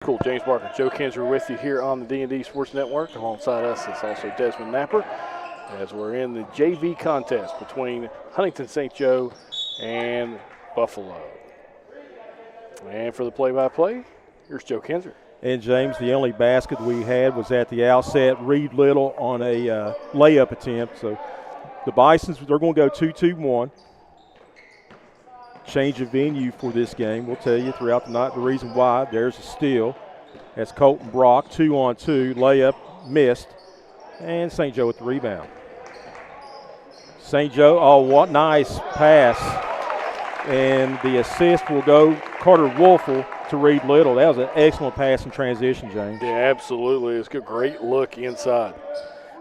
Cool. James Barker, Joe Kinzer with you here on the D&D Sports Network. Alongside us is also Desmond Napier as we're in the JV contest between Huntington St. Joe and Buffalo. And for the play-by-play, here's Joe Kinzer. And, James, the only basket we had was at the outset. Reed Little on a layup attempt. So the Bisons, they're going to go 2-2-1. Change of venue for this game. We'll tell you throughout the night the reason why. There's a steal. That's Colton Brock, 2-on-2. Layup missed. And St. Joe with the rebound. St. Joe, oh, what nice pass. And the assist will go Carter Wolfel to Reed Little. That was an excellent pass in transition, James. Yeah, absolutely. It's a great look inside.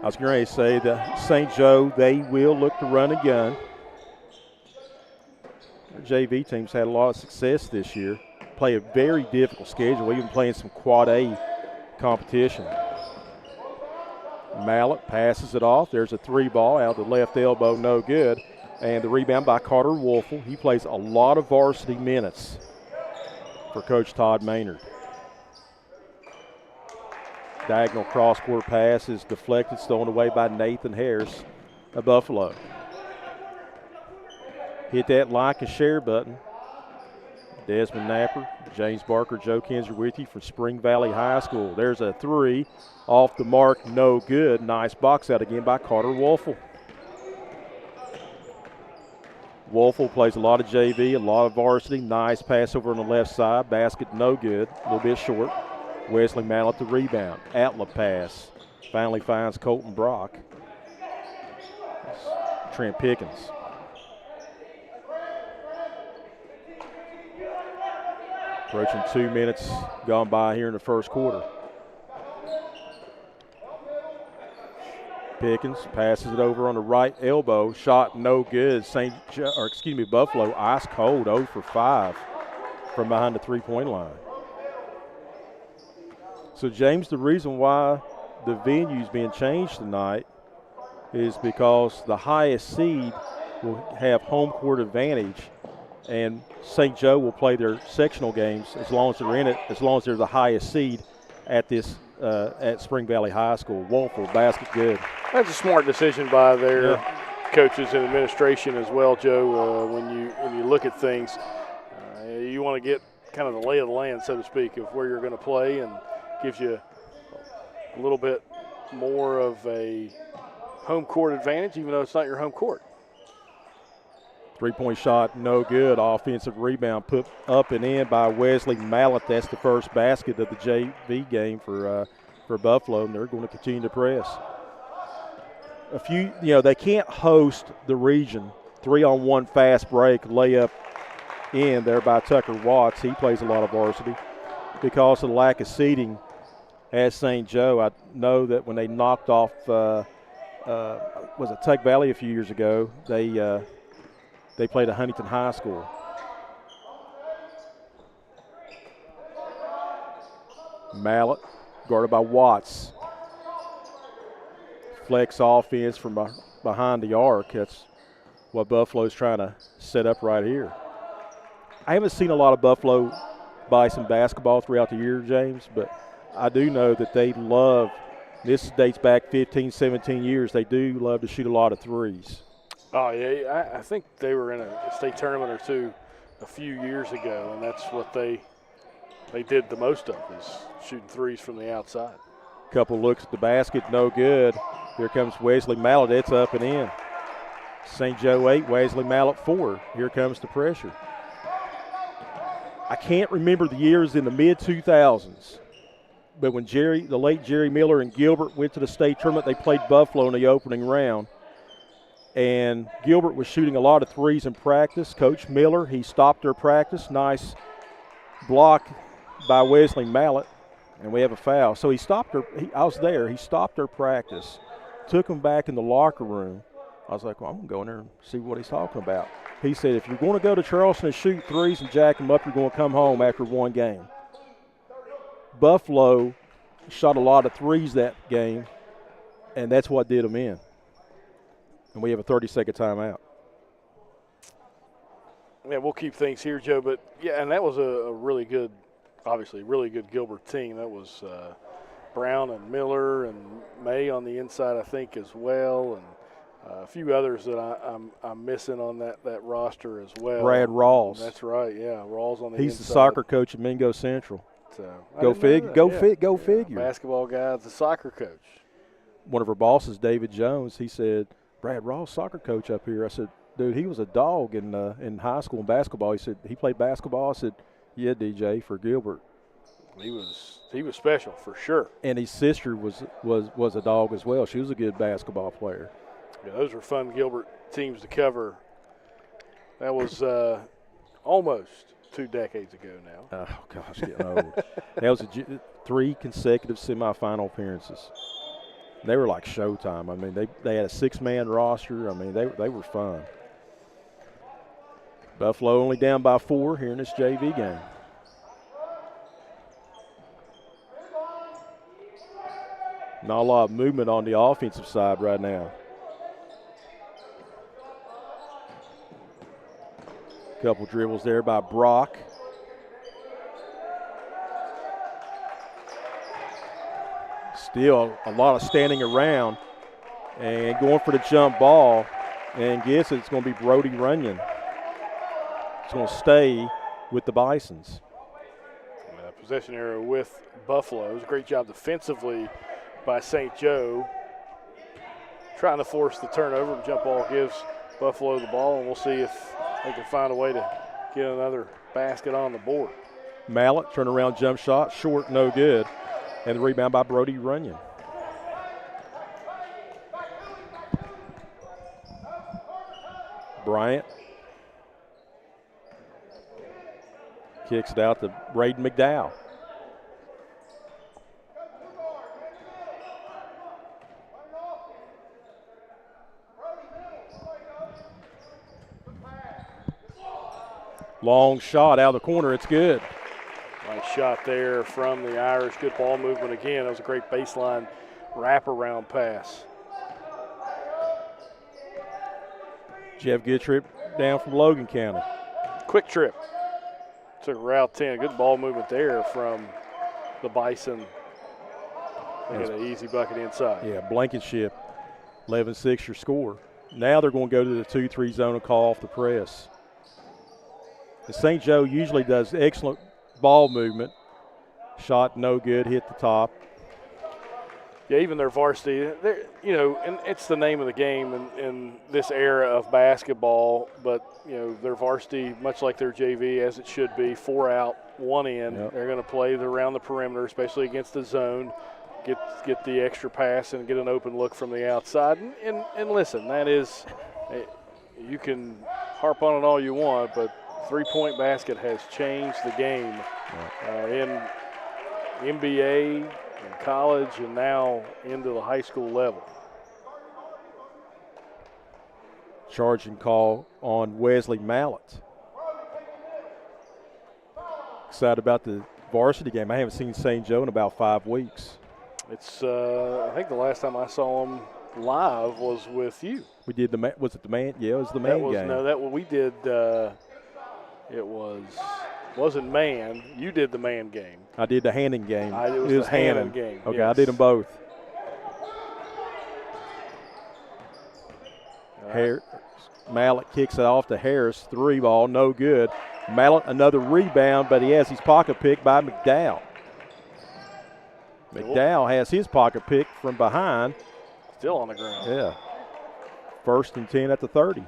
I was going to say that St. Joe, they will look to run a gun. Their JV team's had a lot of success this year. Play a very difficult schedule, even playing some Quad A competition. Mallett passes it off. There's a three ball out the left elbow, no good. And the rebound by Carter Wolfel. He plays a lot of varsity minutes for Coach Todd Maynard. Diagonal cross-court pass is deflected, stolen away by Nathan Harris of Buffalo. Hit that like and share button. Desmond Napier, James Barker, Joe Kinzer with you from Spring Valley High School. There's a three off the mark, no good. Nice box out again by Carter Wolfel. Wolfel plays a lot of JV, a lot of varsity. Nice pass over on the left side. Basket no good, a little bit short. Wesley Mallett the rebound. Atla pass. Finally finds Colton Brock. Trent Pickens. Approaching 2 minutes gone by here in the first quarter. Pickens passes it over on the right elbow. Shot no good. Buffalo ice cold, 0 for 5 from behind the three-point line. So, James, the reason why the venue's being changed tonight is because the highest seed will have home court advantage, and St. Joe will play their sectional games as long as they're in it, as long as they're the highest seed at this at Spring Valley High School. Wolfel, basket good. That's a smart decision by their coaches and administration as well, Joe. When you look at things, you want to get kind of the lay of the land, so to speak, of where you're going to play, and gives you a little bit more of a home court advantage, even though it's not your home court. Three-point shot, no good. Offensive rebound put up and in by Wesley Mallett. That's the first basket of the JV game for Buffalo, and they're going to continue to press. They can't host the region. 3-on-1 fast break, layup in there by Tucker Watts. He plays a lot of varsity. Because of the lack of seating at St. Joe, I know that when they knocked off, was it Tug Valley a few years ago, they played at Huntington High School. Mallett, guarded by Watts. Flex offense from behind the arc. That's what Buffalo's trying to set up right here. I haven't seen a lot of Buffalo Bison basketball throughout the year, James, but I do know that they love, this dates back 15, 17 years, they do love to shoot a lot of threes. Oh, yeah, I think they were in a state tournament or two a few years ago, and that's what they did the most of, is shooting threes from the outside. Couple looks at the basket, no good. Here comes Wesley Mallett, it's up and in. St. Joe 8, Wesley Mallett 4. Here comes the pressure. I can't remember the years in the mid-2000s, but when the late Jerry Miller and Gilbert went to the state tournament, they played Buffalo in the opening round. And Gilbert was shooting a lot of threes in practice. Coach Miller, he stopped their practice. Nice block by Wesley Mallett, and we have a foul. So he stopped her. I was there. He stopped their practice, took them back in the locker room. I was like, well, I'm going to go in there and see what he's talking about. He said, if you're going to go to Charleston and shoot threes and jack them up, you're going to come home after one game. Buffalo shot a lot of threes that game, and that's what did them in. And we have a 30-second timeout. Yeah, we'll keep things here, Joe. But, yeah, and that was a really good obviously really good Gilbert team. That was Brown and Miller and May on the inside, I think, as well, and a few others that I'm missing on that roster as well. Brad Rawls. That's right, yeah. Rawls on the inside. He's the soccer coach at Mingo Central. So, Go figure. Basketball guy's the soccer coach. One of our bosses, David Jones, he said, Brad Rawls, soccer coach up here. I said, dude, he was a dog in high school in basketball. He said, he played basketball. I said, yeah, DJ, for Gilbert. He was special for sure. And his sister was a dog as well. She was a good basketball player. Yeah, those were fun Gilbert teams to cover. That was almost 2 decades ago now. Oh, gosh, getting old. That was 3 consecutive semifinal appearances. They were like Showtime. I mean, they had a 6-man roster. I mean, they were fun. Buffalo only down by 4 here in this JV game. Not a lot of movement on the offensive side right now. Couple dribbles there by Brock. Still a lot of standing around and going for the jump ball, and guess it's going to be Brody Runyon. It's going to stay with the Bisons. Possession error with Buffalo. It was a great job defensively by St. Joe. Trying to force the turnover. The jump ball gives Buffalo the ball, and we'll see if they can find a way to get another basket on the board. Mallett, turnaround jump shot, short, no good. And the rebound by Brody Runyon. Bryant kicks it out to Braden McDowell. Long shot out of the corner. It's good. Nice shot there from the Irish. Good ball movement again. That was a great baseline wraparound pass. Jeff Goodtrip down from Logan County. Quick trip. Took Route 10. Good ball movement there from the Bison. They got an easy bucket inside. Yeah, Blankenship, 11-6 your score. Now they're going to go to the 2-3 zone and call off the press. The St. Joe usually does excellent ball movement. Shot no good, hit the top. Yeah, even their varsity, and it's the name of the game in this era of basketball, but, their varsity, much like their JV, as it should be, 4 out, 1 in. Yep. They're going to play around the perimeter, especially against the zone, get the extra pass and get an open look from the outside. And listen, that is, you can harp on it all you want, but three-point basket has changed the game in NBA, in college, and now into the high school level. Charging call on Wesley Mallett. Excited about the varsity game. I haven't seen St. Joe in about 5 weeks. It's I think the last time I saw him live was with you. We did was it the man? Yeah, it was the man game. No, that what we did. It wasn't man. You did the man game. I did the Hannon game. It was the Hannon game. Okay, yes. I did them both. Mallett kicks it off to Harris. 3 ball, no good. Mallett, another rebound, but he has his pocket picked by McDowell. McDowell has his pocket pick from behind. Still on the ground. Yeah. 1st and 10 at the 30.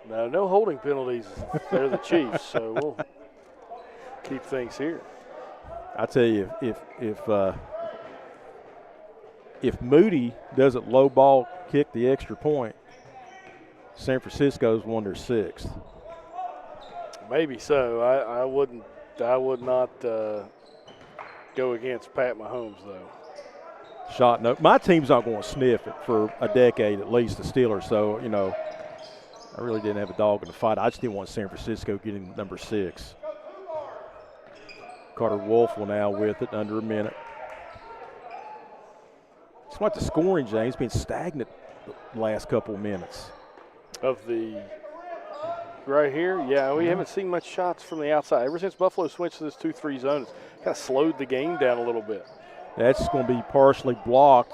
No holding penalties. They're the Chiefs, so we'll keep things here. I tell you, if Moody doesn't low ball kick the extra point, San Francisco's won their 6th. Maybe so. I would not go against Pat Mahomes though. Shot no. My team's not going to sniff it for a decade at least, the Steelers. So I really didn't have a dog in the fight. I just didn't want San Francisco getting number 6. Carter Wolf will now with it, under a minute. It's like the scoring, James, been stagnant the last couple of minutes. Of the right here. Yeah, we haven't seen much shots from the outside. Ever since Buffalo switched to this 2-3 zone, it's kind of slowed the game down a little bit. That's going to be partially blocked.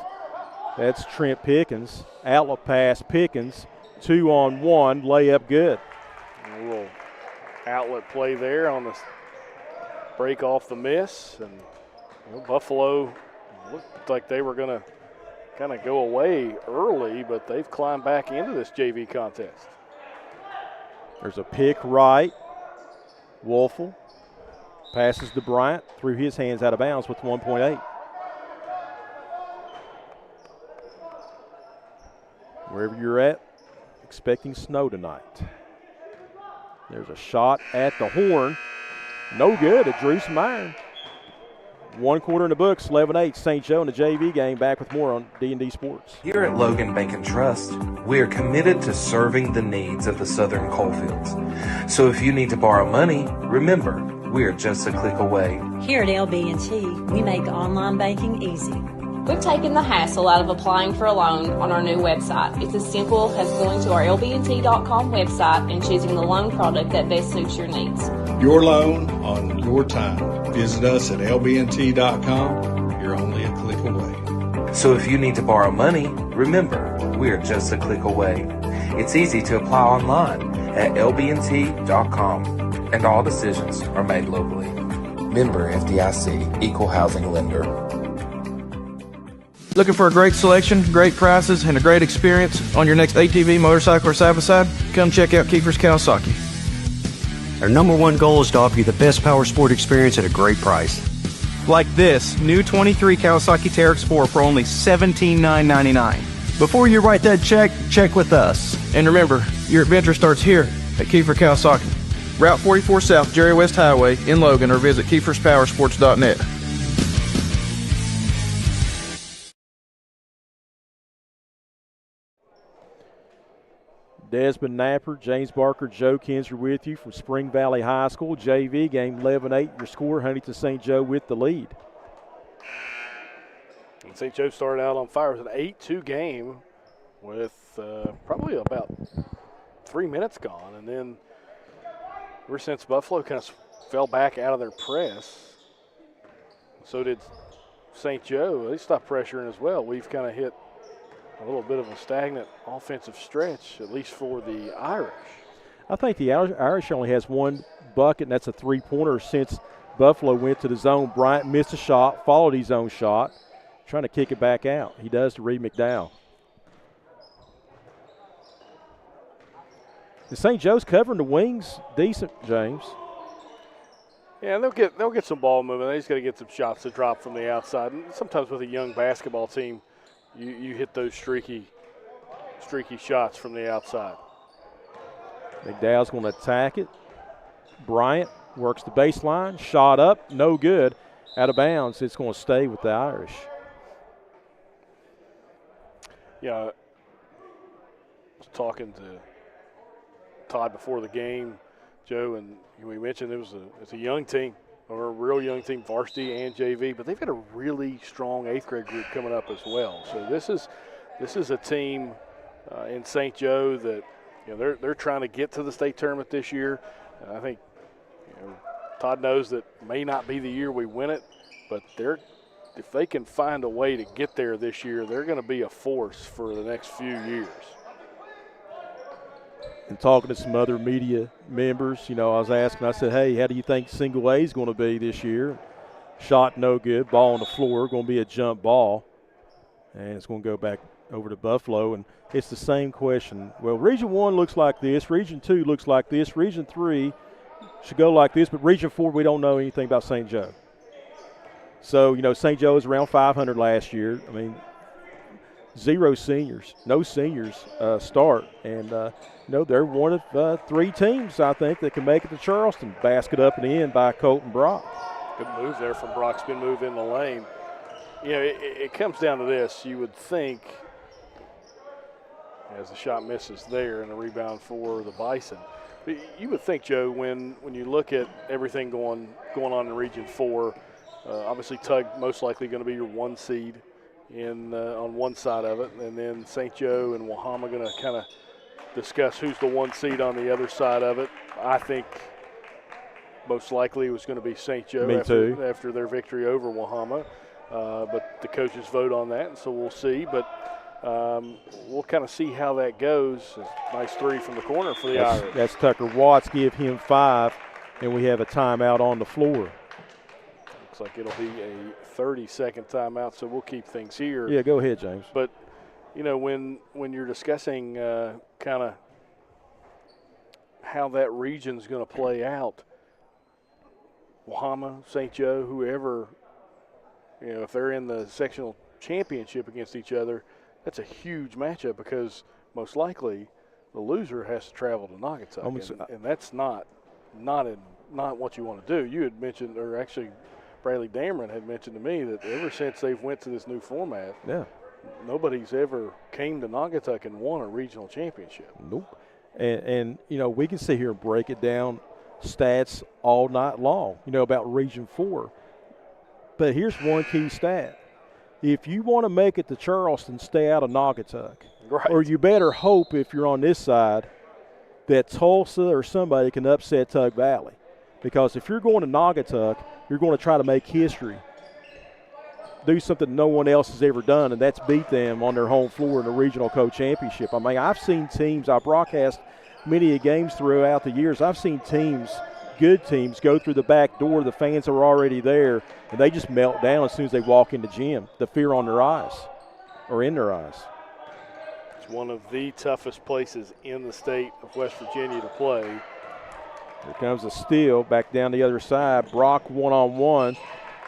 That's Trent Pickens. Outlet pass, Pickens. 2-on-1, layup good. A little outlet play there on the break off the miss. And Buffalo looked like they were going to kind of go away early, but they've climbed back into this JV contest. There's a pick right. Wolfel passes to Bryant through his hands out of bounds with 1.8. Wherever you're at, expecting snow tonight. There's a shot at the horn. No good. It drew some iron. 1 quarter in the books, 11-8. St. Joe in the JV game. Back with more on D&D Sports. Here at Logan Bank and Trust, we are committed to serving the needs of the Southern coalfields. So if you need to borrow money, remember, we are just a click away. Here at LB&T, we make online banking easy. We've taken the hassle out of applying for a loan on our new website. It's as simple as going to our lbnt.com website and choosing the loan product that best suits your needs. Your loan on your time. Visit us at lbnt.com. You're only a click away. So if you need to borrow money, remember, we are just a click away. It's easy to apply online at lbnt.com, and all decisions are made locally. Member FDIC, Equal Housing Lender. Looking for a great selection, great prices, and a great experience on your next ATV, motorcycle, or side-by-side? Come check out Kiefer's Kawasaki. Our number one goal is to offer you the best power sport experience at a great price. Like this new 23 Kawasaki Teryx 4 for only $17,999. Before you write that check, check with us. And remember, your adventure starts here at Kiefer Kawasaki. Route 44 South, Jerry West Highway in Logan, or visit KiefersPowersports.net. Desmond, Napier, James Barker, Joe Kinzer with you from Spring Valley High School. JV game 11-8. Your score, Huntington St. Joe with the lead. And St. Joe started out on fire. It was an 8-2 game with probably about 3 minutes gone. And then ever since Buffalo kind of fell back out of their press, so did St. Joe. They stopped pressuring as well. We've kind of hit a little bit of a stagnant offensive stretch, at least for the Irish. I think the Irish only has one bucket, and that's a three-pointer since Buffalo went to the zone. Bryant missed a shot, followed his own shot, trying to kick it back out. He does to Reed McDowell. And St. Joe's covering the wings decent, James. Yeah, they'll get some ball movement. They just got to get some shots to drop from the outside. And sometimes with a young basketball team, you hit those streaky shots from the outside. McDowell's going to attack it. Bryant works the baseline, shot up, no good. Out of bounds, it's going to stay with the Irish. Yeah, I was talking to Todd before the game, Joe, and we mentioned it's a young team, or a real young team, varsity and JV, but they've got a really strong 8th grade group coming up as well. So this is a team in St. Joe that they're trying to get to the state tournament this year. I think Todd knows that may not be the year we win it, but if they can find a way to get there this year, they're going to be a force for the next few years. And talking to some other media members, I was asking, I said, hey, how do you think single A is going to be this year? Shot no good, ball on the floor, going to be a jump ball. And it's going to go back over to Buffalo. And it's the same question. Well, Region 1 looks like this. Region 2 looks like this. Region 3 should go like this. But Region 4, we don't know anything about St. Joe. So, St. Joe was around 500 last year. I mean, 0 seniors, no seniors start. And, they're one of 3 teams, I think, that can make it to Charleston. Basket up and in by Colton Brock. Good move there from Brock. Spin move in the lane. It comes down to this. You would think, as the shot misses there and a rebound for the Bison, you would think, Joe, when you look at everything going on in Region 4, obviously Tug most likely going to be your 1 seed on one side of it, and then St. Joe and Wahama going to kind of discuss who's the 1 seed on the other side of it. I think most likely it was going to be St. Joe after their victory over Wahama. But the coaches vote on that, and so we'll see. But we'll kind of see how that goes. Nice 3 from the corner for the Irish. That's Tucker Watts. Give him 5, and we have a timeout on the floor. Looks like it'll be a 30-second timeout, so we'll keep things here. Yeah, go ahead, James. But, you know, when you're discussing kind of how that region's going to play out, Wahama, St. Joe, whoever, you know, if they're in the sectional championship against each other, that's a huge matchup because most likely the loser has to travel to Naugatuck, and that's not what you want to do. You had mentioned, or actually Bradley Dameron had mentioned to me that ever since they've went to this new format, nobody's ever came to Naugatuck and won a regional championship. Nope. And you know, we can sit here and break it down, stats all night long, you know, about Region 4. But here's one key stat. If you want to make it to Charleston, stay out of Naugatuck. Right. Or you better hope, if you're on this side, that Tulsa or somebody can upset Tug Valley. Because if you're going to Naugatuck, you're going to try to make history, do something no one else has ever done, and that's beat them on their home floor in the regional co-championship. I mean, I've seen teams, I broadcast many games throughout the years, I've seen teams, good teams, go through the back door, the fans are already there, and they just melt down as soon as they walk in the gym, the fear on their eyes, or in their eyes. It's one of the toughest places in the state of West Virginia to play. Here comes a steal back down the other side. Brock one-on-one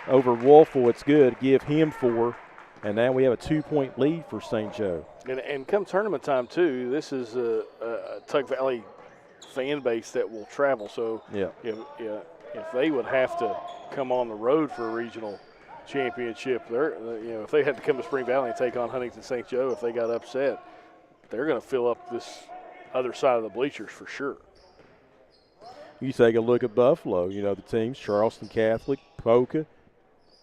over Wolfel. It's good. Give him 4. And now we have a 2-point lead for St. Joe. And come tournament time, too, this is a Tug Valley fan base that will travel. So if they would have to come on the road for a regional championship, if they had to come to Spring Valley and take on Huntington St. Joe, if they got upset, they're going to fill up this other side of the bleachers for sure. You take a look at Buffalo, you know, the teams, Charleston Catholic, Polka,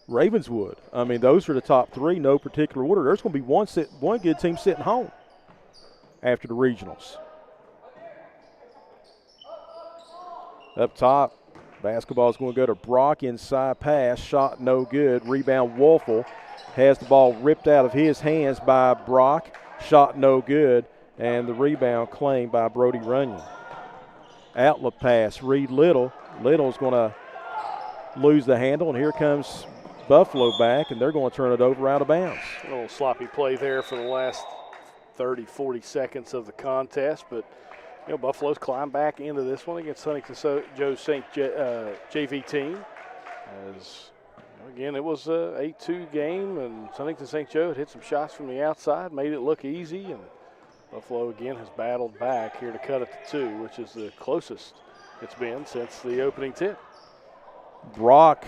Ravenswood. I mean, those are the top 3, no particular order. There's going to be one good team sitting home after the regionals. Up top, basketball is going to go to Brock, inside pass, shot no good. Rebound, Wolfel has the ball ripped out of his hands by Brock, shot no good, and the rebound claimed by Brody Runyon. Outlet pass, Reed Little. Little's going to lose the handle, and here comes Buffalo back, and they're going to turn it over out of bounds. A little sloppy play there for the last 30, 40 seconds of the contest, but you know, Buffalo's climbed back into this one against Huntington Joe's JV team. As again, it was a 8-2 game, and Huntington St. Joe had hit some shots from the outside, made it look easy, and Buffalo again has battled back here to cut it to 2, which is the closest it's been since the opening tip. Brock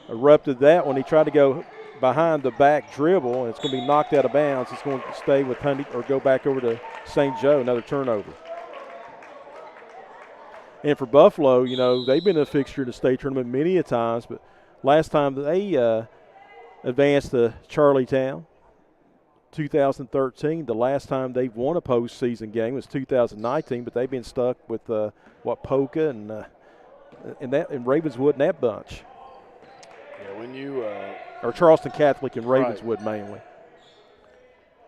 erupted that when he tried to go behind the back dribble, and it's going to be knocked out of bounds. It's going to stay with Huntington or go back over to St. Joe, another turnover. And for Buffalo, you know, they've been a fixture in the state tournament many a times, but last time they advanced to Charlietown, 2013. The last time they've won a postseason game was 2019, but they've been stuck with Polka and Ravenswood and that bunch. Yeah, when you or Charleston Catholic and Ravenswood mainly.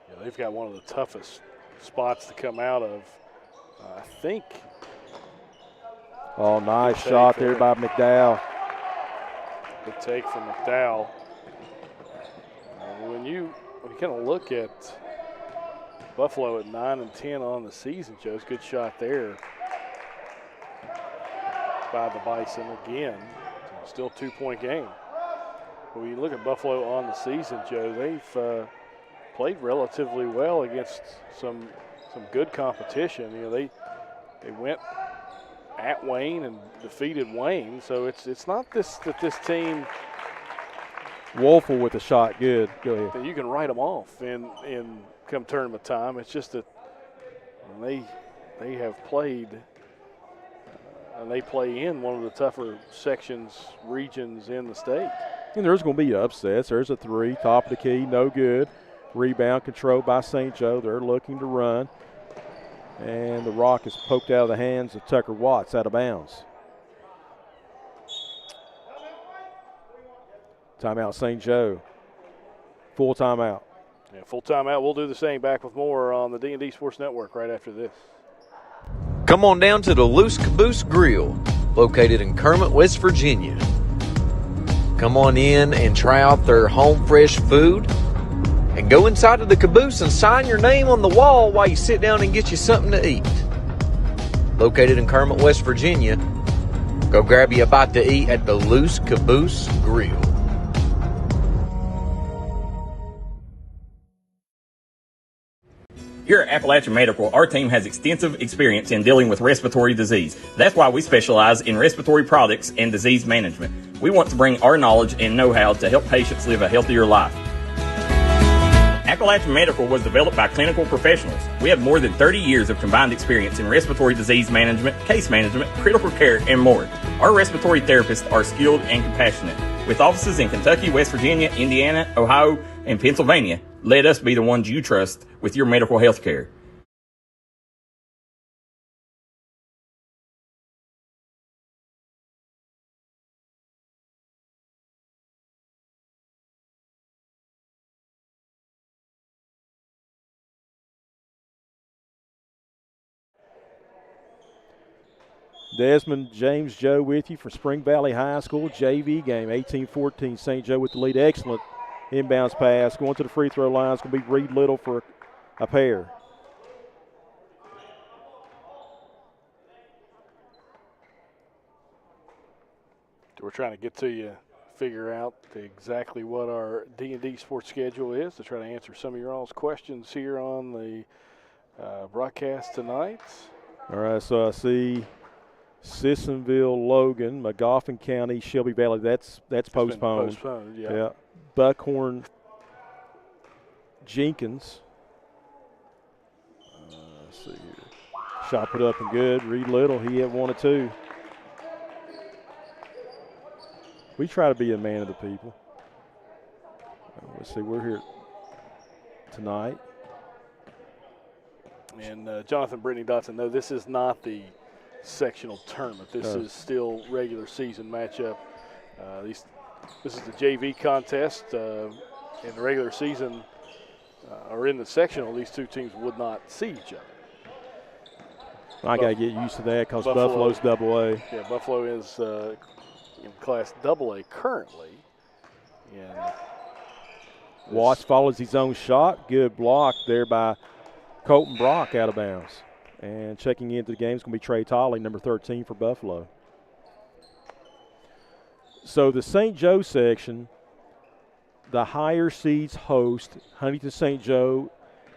Yeah, they've got one of the toughest spots to come out of. I think. Oh, nice shot there by McDowell. Good take from McDowell. When you kind of look at Buffalo at 9-10 on the season, Joe's good shot there by the Bison again. Still 2-point game. When you look at Buffalo on the season, Joe, they've played relatively well against some good competition. You know, they went at Wayne and defeated Wayne, so it's not this team. Wolfel with a shot, good. Go ahead. That you can write them off in come tournament time. It's just that they have played and they play in one of the tougher regions in the state. And there's going to be upsets. There's a 3, top of the key, no good. Rebound controlled by St. Joe. They're looking to run. And the rock is poked out of the hands of Tucker Watts, out of bounds. Timeout, St. Joe. Full timeout. Yeah, full timeout. We'll do the same. Back with more on the D&D Sports Network right after this. Come on down to the Loose Caboose Grill, located in Kermit, West Virginia. Come on in and try out their home fresh food, and go inside of the caboose and sign your name on the wall while you sit down and get you something to eat. Located in Kermit, West Virginia, go grab you a bite to eat at the Loose Caboose Grill. Here at Appalachian Medical, our team has extensive experience in dealing with respiratory disease. That's why we specialize in respiratory products and disease management. We want to bring our knowledge and know-how to help patients live a healthier life. Appalachian Medical was developed by clinical professionals. We have more than 30 years of combined experience in respiratory disease management, case management, critical care, and more. Our respiratory therapists are skilled and compassionate. With offices in Kentucky, West Virginia, Indiana, Ohio, and Pennsylvania, let us be the ones you trust with your medical health care. Desmond, James Joe with you for Spring Valley High School JV game. 18-14, St. Joe with the lead. Excellent inbounds pass. Going to the free throw line. It's going to be Reed Little for a pair. We're trying to get to you, figure out exactly what our D&D sports schedule is to try to answer some of your all's questions here on the broadcast tonight. All right, so I see Sissonville, Logan, Magoffin County, Shelby Valley. That's postponed. Postponed, yeah. Buckhorn, Jenkins. Let's see here. Shot put up and good. Reed Little, he had 1 or 2. We try to be a man of the people. Let's see, we're here tonight. And Jonathan Brittany Dotson, no, this is not the sectional tournament. This is still regular season matchup. This is the JV contest. In the regular season or in the sectional, these two teams would not see each other. I got to get used to that because Buffalo's AA. Yeah, Buffalo is in Class AA currently. And Watts follows his own shot. Good block there by Colton Brock out of bounds. And checking into the game is going to be Trey Tolley, number 13 for Buffalo. So the St. Joe section, the higher seeds host Huntington St. Joe.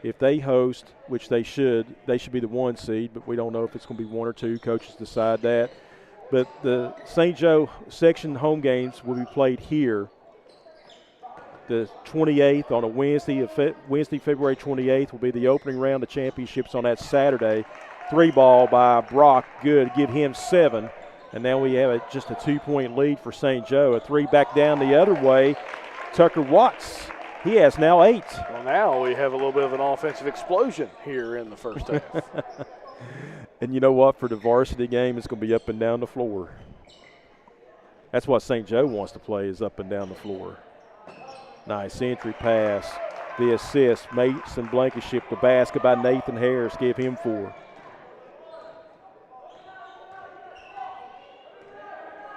If they host, which they should be the 1 seed, but we don't know if it's going to be 1 or 2. Coaches decide that. But the St. Joe section home games will be played here the 28th on a Wednesday. Wednesday, February 28th will be the opening round of championships on that Saturday. 3-ball by Brock, good, give him 7. And now we have just a 2-point lead for St. Joe. A 3 back down the other way. Tucker Watts, he has now 8. Well, now we have a little bit of an offensive explosion here in the first half. And you know what? For the varsity game, it's going to be up and down the floor. That's what St. Joe wants to play, is up and down the floor. Nice entry pass. The assist, Mason Blankenship. The basket by Nathan Harris, give him 4.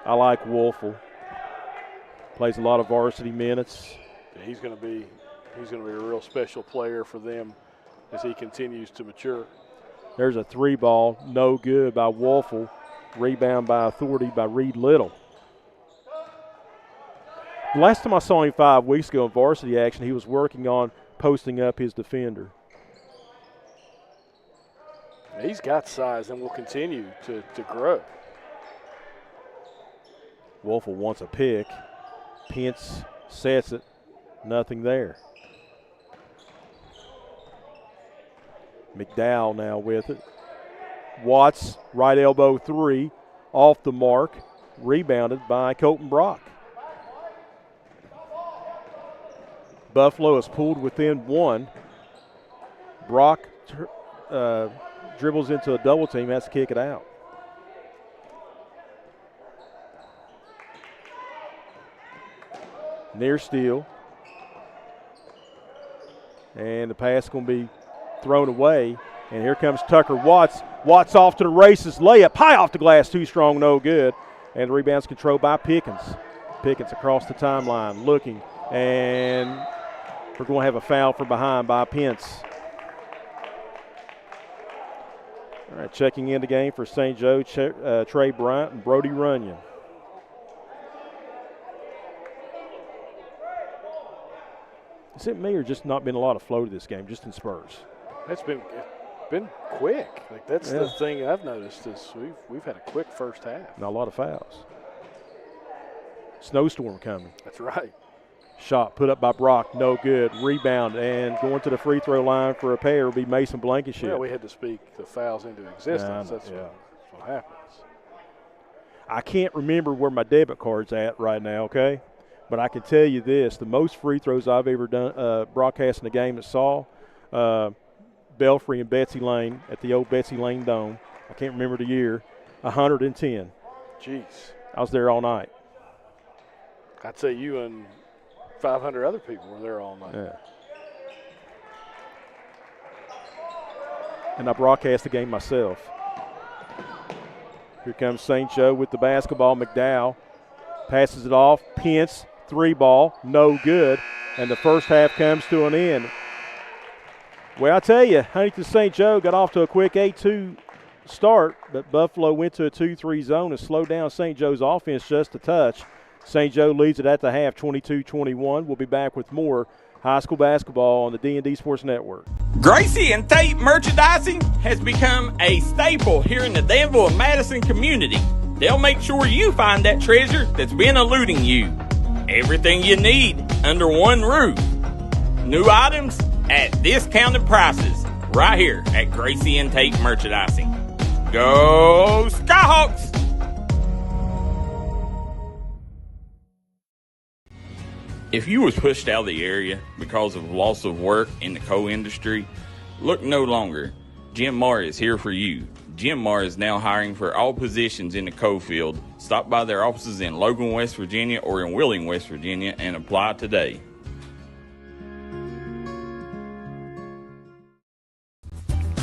I like Wolfel. Plays a lot of varsity minutes. Yeah, he's going to be a real special player for them as he continues to mature. There's a 3-ball, no good by Wolfel. Rebound by authority by Reed Little. The last time I saw him 5 weeks ago in varsity action, he was working on posting up his defender. He's got size and will continue to grow. Wolfel wants a pick. Pence sets it. Nothing there. McDowell now with it. Watts, right elbow 3, off the mark. Rebounded by Colton Brock. Buffalo is pulled within 1. Brock dribbles into a double team, has to kick it out. Near steal. And the pass going to be thrown away. And here comes Tucker Watts. Watts off to the races. Layup high off the glass. Too strong, no good. And the rebound's controlled by Pickens. Pickens across the timeline looking. And we're going to have a foul from behind by Pence. All right, checking in the game for St. Joe, Trey Bryant and Brody Runyon. Is it me or just not been a lot of flow to this game, just in spurts? It's been quick. Like that's the thing I've noticed is we've had a quick first half. Not a lot of fouls. Snowstorm coming. That's right. Shot put up by Brock, no good. Rebound and going to the free throw line for a pair will be Mason Blankenship. Yeah, we had to speak the fouls into existence. That's what happens. I can't remember where my debit card's at right now, okay? But I can tell you this, the most free throws I've ever done broadcasting a game at Saw, Belfry and Betsy Lane at the old Betsy Lane Dome. I can't remember the year. 110. Jeez. I was there all night. I'd say you and 500 other people were there all night. Yeah. And I broadcast the game myself. Here comes St. Joe with the basketball. McDowell passes it off. Pence, 3-ball, no good. And the first half comes to an end. Well, I tell you, Huntington St. Joe got off to a quick 8-2 start, but Buffalo went to a 2-3 zone and slowed down St. Joe's offense just a touch. St. Joe leads it at the half, 22-21. We'll be back with more high school basketball on the D&D Sports Network. Gracie and Tate Merchandising has become a staple here in the Danville and Madison community. They'll make sure you find that treasure that's been eluding you. Everything you need under one roof. New items at discounted prices right here at Gracie and Tate Merchandising. Go Skyhawks! If you was pushed out of the area because of loss of work in the coal industry, look no longer. Jim Marr is here for you. Jim Marr is now hiring for all positions in the coal field. Stop by their offices in Logan, West Virginia or in Wheeling, West Virginia and apply today.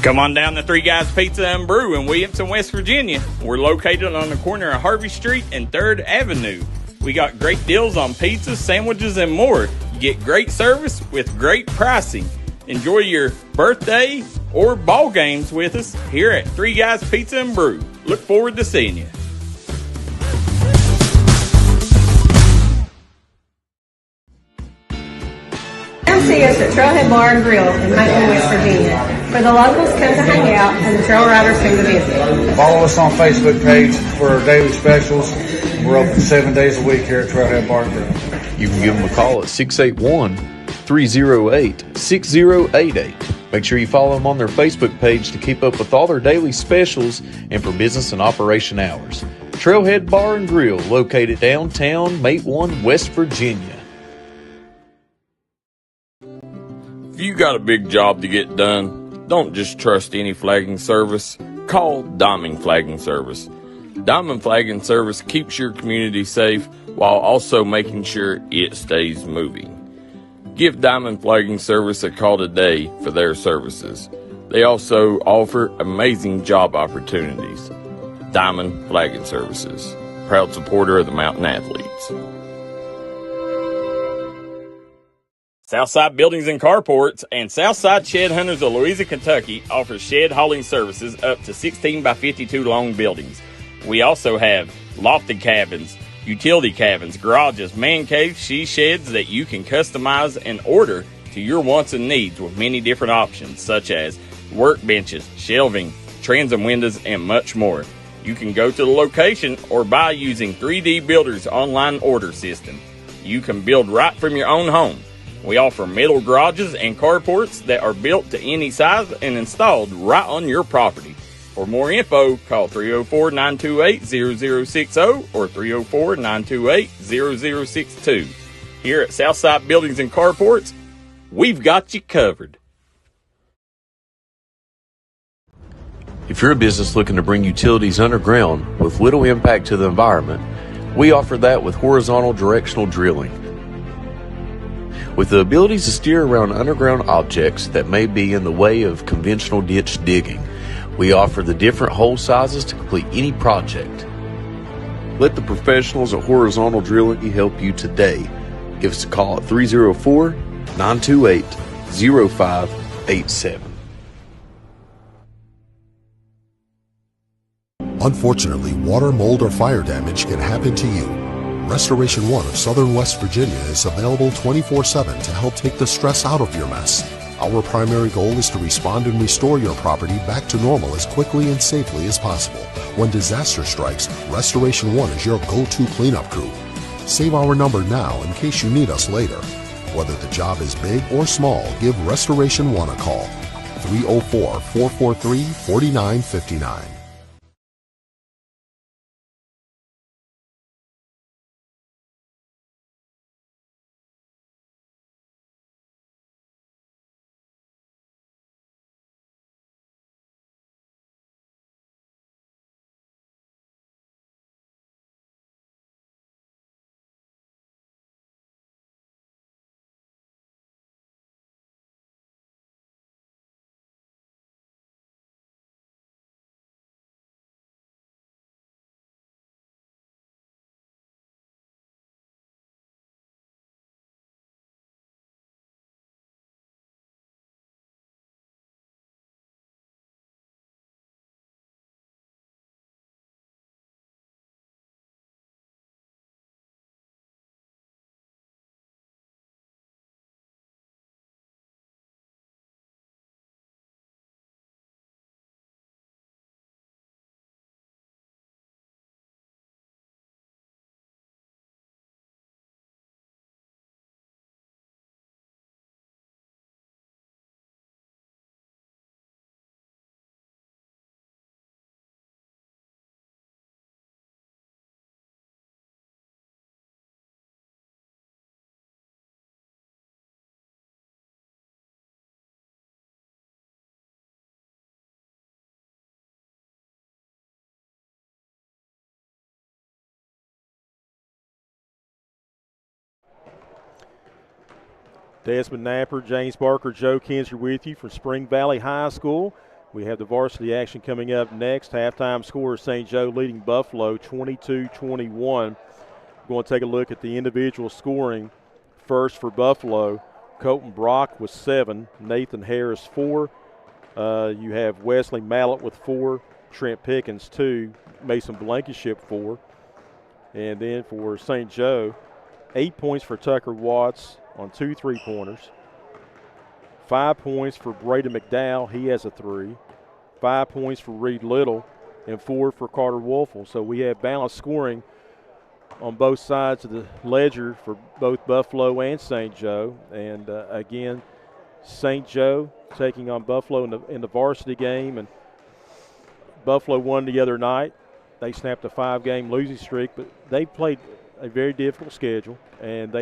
Come on down to Three Guys Pizza and Brew in Williamson, West Virginia. We're located on the corner of Harvey Street and 3rd Avenue. We got great deals on pizzas, sandwiches, and more. You get great service with great pricing. Enjoy your birthday or ball games with us here at Three Guys Pizza and Brew. Look forward to seeing you. Come see us at Trailhead Bar and Grill in Huntington, West Virginia, where the locals come to hang out and the trail riders come to visit. Follow us on Facebook page for our daily specials. We're open 7 days a week here at Trailhead Bar and Grill. You can give them a call at 681-308-6088. Make sure you follow them on their Facebook page to keep up with all their daily specials and for business and operation hours. Trailhead Bar and Grill, located downtown Matewan, West Virginia. If you got a big job to get done, don't just trust any flagging service. Call Diamond Flagging Service. Diamond Flagging Service keeps your community safe while also making sure it stays moving. Give Diamond Flagging Service a call today for their services. They also offer amazing job opportunities. Diamond Flagging Services, proud supporter of the Mountain Athletes. Southside Buildings and Carports and Southside Shed Hunters of Louisa, Kentucky offers shed hauling services up to 16 by 52 long buildings. We also have lofted cabins, utility cabins, garages, man caves, she sheds that you can customize and order to your wants and needs with many different options such as workbenches, shelving, transom windows, and much more. You can go to the location or buy using 3D Builder's online order system. You can build right from your own home. We offer metal garages and carports that are built to any size and installed right on your property. For more info, call 304-928-0060 or 304-928-0062. Here at Southside Buildings and Carports, we've got you covered. If you're a business looking to bring utilities underground with little impact to the environment, we offer that with horizontal directional drilling. With the ability to steer around underground objects that may be in the way of conventional ditch digging, we offer the different hole sizes to complete any project. Let the professionals at Horizontal Drilling help you today. Give us a call at 304-928-0587. Unfortunately, water, mold, or fire damage can happen to you. Restoration One of Southern West Virginia is available 24/7 to help take the stress out of your mess. Our primary goal is to respond and restore your property back to normal as quickly and safely as possible. When disaster strikes, Restoration One is your go-to cleanup crew. Save our number now in case you need us later. Whether the job is big or small, give Restoration One a call. 304-443-4959. Desmond, Napier, James Barker, Joe Kinzer with you from Spring Valley High School. We have the varsity action coming up next. Halftime score is St. Joe leading Buffalo 22-21. We're going to take a look at the individual scoring. First for Buffalo, Colton Brock with 7, Nathan Harris 4. You have Wesley Mallett with 4, Trent Pickens 2, Mason Blankenship 4. And then for St. Joe, 8 points for Tucker Watts on 2 3-pointers. 5 points for Braden McDowell. He has a 3. 5 points for Reed Little and 4 for Carter Wolfel. So we have balanced scoring on both sides of the ledger for both Buffalo and St. Joe. And again, St. Joe taking on Buffalo in the varsity game. And Buffalo won the other night. They snapped a 5-game losing streak, but they played a very difficult schedule, and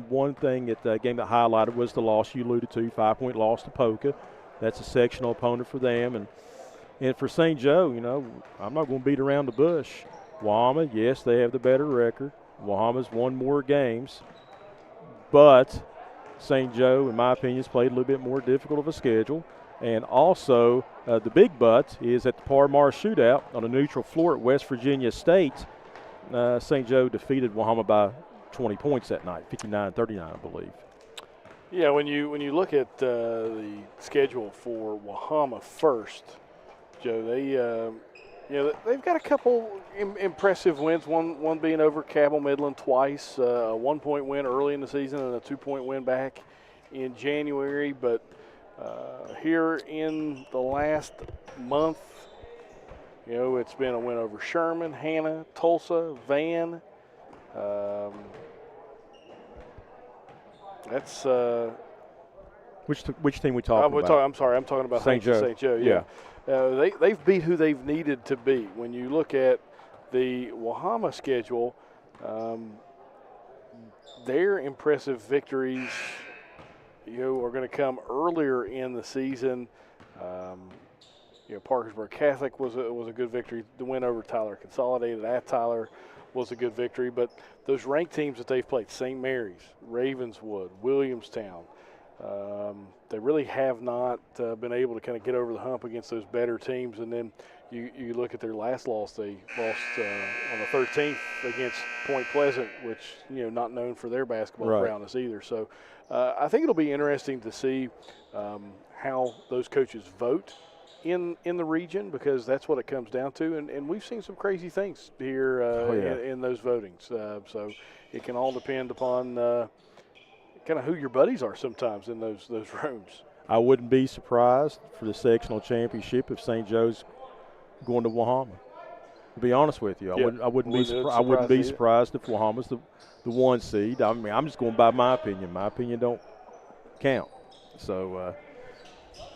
one thing at the game that highlighted was the loss you alluded to, 5-point loss to Polka. That's a sectional opponent for them, and for St. Joe, I'm not going to beat around the bush. Wahama, yes, they have the better record. Wahama's won more games, but St. Joe, in my opinion, has played a little bit more difficult of a schedule. And also, the big but is at the Parmar shootout on a neutral floor at West Virginia State. St. Joe defeated Wahama by 20 points that night, 59-39, I believe. Yeah, when you look at the schedule for Wahama first, Joe, they've got a couple impressive wins. One being over Cabell Midland twice, a 1-point win early in the season and a 2-point win back in January. But here in the last month, it's been a win over Sherman, Hannah, Tulsa, Van. That's which team we talking about? I'm sorry, I'm talking about St. Joe. St. Joe. Yeah. They've beat who they've needed to beat. When you look at the Wahama schedule, their impressive victories, are going to come earlier in the season. Parkersburg Catholic was a good victory. The win over Tyler Consolidated at Tyler was a good victory. But those ranked teams that they've played, St. Mary's, Ravenswood, Williamstown, they really have not been able to kind of get over the hump against those better teams. And then you look at their last loss, they lost on the 13th against Point Pleasant, which, not known for their basketball prowess either. So I think it'll be interesting to see how those coaches vote in the region, because that's what it comes down to. And we've seen some crazy things here in those votings. So it can all depend upon kind of who your buddies are sometimes in those rooms. I wouldn't be surprised for the sectional championship if St. Joe's going to Wahama. To be honest with you, I wouldn't be surprised if Wahama's the 1 seed. I mean, I'm just going by my opinion. My opinion don't count, so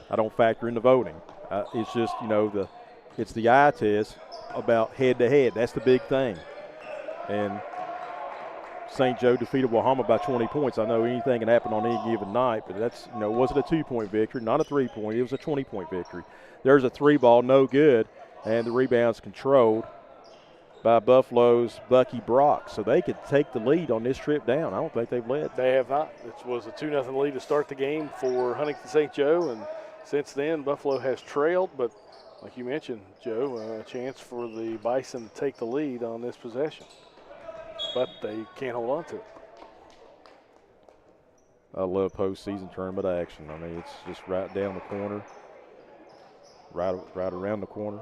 I don't factor in the voting. It's just it's the eye test about head to head. That's the big thing, and St. Joe defeated Wahama by 20 points. I know anything can happen on any given night, but that's, it wasn't a 2-point victory, not a 3-point. It was a 20-point victory. There's a 3-ball, no good, and the rebound's controlled by Buffalo's Bucky Brock. So they could take the lead on this trip down. I don't think they've led. They have not. It was a 2-0 lead to start the game for Huntington St. Joe, and since then Buffalo has trailed. But like you mentioned, Joe, a chance for the Bison to take the lead on this possession. But they can't hold on to it. I love postseason tournament action. I mean, it's just right down the corner, right around the corner.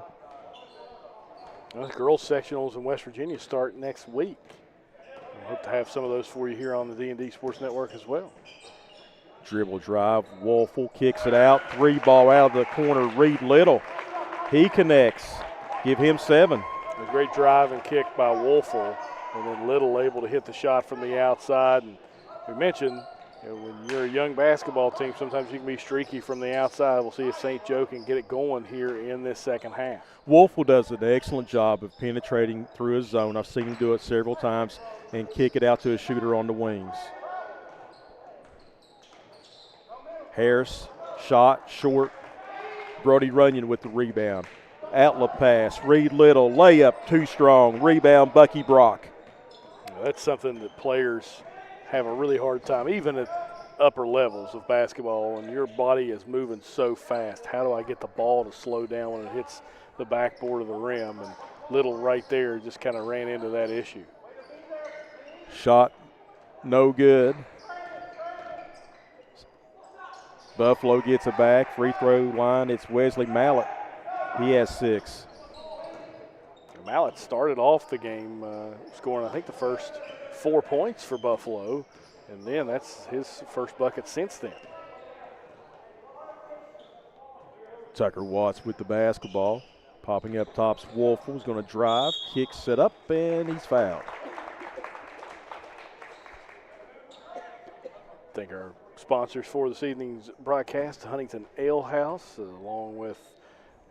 Well, the girls sectionals in West Virginia start next week. I hope to have some of those for you here on the D&D Sports Network as well. Dribble drive, Wolfel kicks it out, 3-ball out of the corner, Reed Little. He connects. Give him 7. A great drive and kick by Wolfel. And then Little able to hit the shot from the outside. And we mentioned, when you're a young basketball team, sometimes you can be streaky from the outside. We'll see if St. Joe can get it going here in this second half. Wolfel does an excellent job of penetrating through his zone. I've seen him do it several times and kick it out to a shooter on the wings. Harris, shot, short. Brody Runyon with the rebound. Outlet pass, Reed Little, layup, too strong. Rebound, Bucky Brock. That's something that players have a really hard time, even at upper levels of basketball, and your body is moving so fast. How do I get the ball to slow down when it hits the backboard of the rim? And Little right there just kind of ran into that issue. Shot, no good. Buffalo gets it back. Free throw line, it's Wesley Mallett. He has 6. Mallett started off the game scoring, I think, the first 4 points for Buffalo, and then that's his first bucket since then. Tucker Watts with the basketball. Popping up top's Wolfel's going to drive, kicks it up, and he's fouled. Thank our sponsors for this evening's broadcast, Huntington Ale House, along with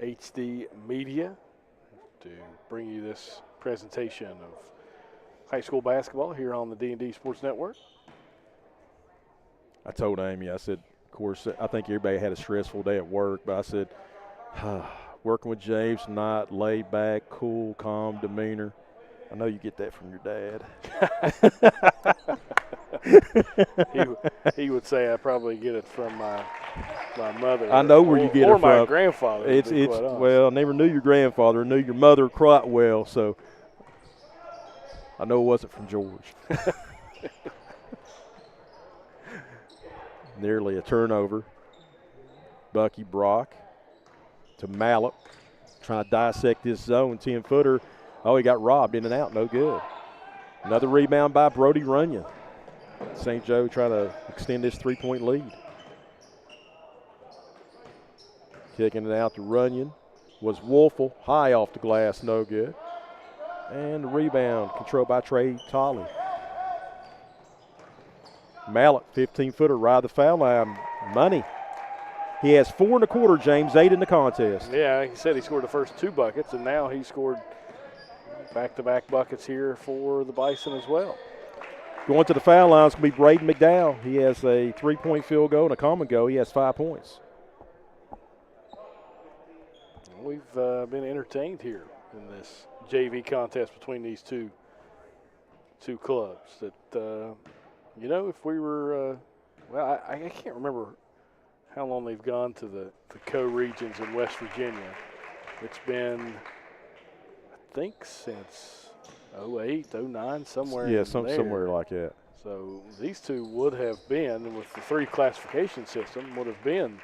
HD Media, to bring you this presentation of high school basketball here on the D&D Sports Network. I told Amy, I said, of course, I think everybody had a stressful day at work, but I said, working with James tonight, laid back, cool, calm demeanor. I know you get that from your dad. he would say I probably get it from my mother. I know where you get it from. Or my grandfather. It's well, I never knew your grandfather. I knew your mother quite well, so I know it wasn't from George. Nearly a turnover. Bucky Brock to Mallett, trying to dissect this zone, 10-footer. Oh, he got robbed, in and out, no good. Another rebound by Brody Runyon. St. Joe trying to extend this 3-point lead. Kicking it out to Runyon was Wolfel, high off the glass, no good. And the rebound controlled by Trey Tolley. Mallett, 15-footer, right the foul line. Money. He has 4 in the quarter, James, 8 in the contest. Yeah, he said he scored the first 2 buckets, and now he scored back-to-back buckets here for the Bison as well. Going to the foul line is going to be Braden McDowell. He has a 3-point field goal and a common goal. He has 5 points. we've been entertained here in this JV contest between these two clubs. That if we were, I can't remember how long they've gone to the co-regions in West Virginia. It's been, I think, since 08, 09, somewhere. Yeah, in somewhere like that. So these two would have been, with the 3 classification system, would have been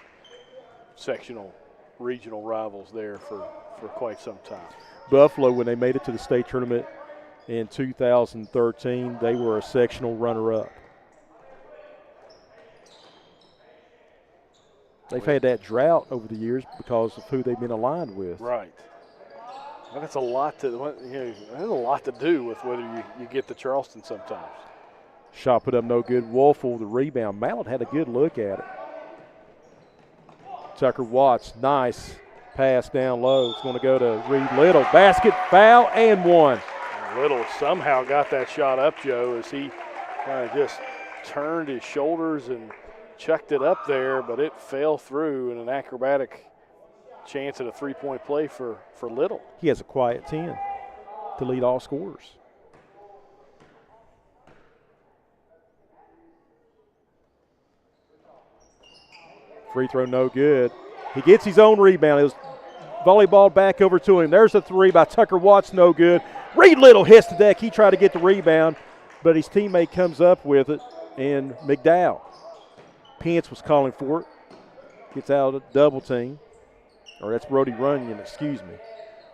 sectional, regional rivals there for quite some time. Buffalo, when they made it to the state tournament in 2013, they were a sectional runner-up. They've had that drought over the years because of who they've been aligned with. Right. Well, that's a lot to do with whether you get to Charleston sometimes. Shot put up no good. Wolfel, the rebound. Mallett had a good look at it. Tucker Watts, nice pass down low. It's going to go to Reed Little. Basket, foul, and one. Little somehow got that shot up, Joe, as he kind of just turned his shoulders and chucked it up there, but it fell through in an acrobatic chance at a three-point play for Little. He has a quiet 10 to lead all scorers. Free throw no good. He gets his own rebound. It was volleyball back over to him. There's a 3 by Tucker Watts, no good. Reed Little hits the deck. He tried to get the rebound, but his teammate comes up with it, and McDowell. Pence was calling for it. Gets out of the double team. Or that's Brody Runyon, excuse me.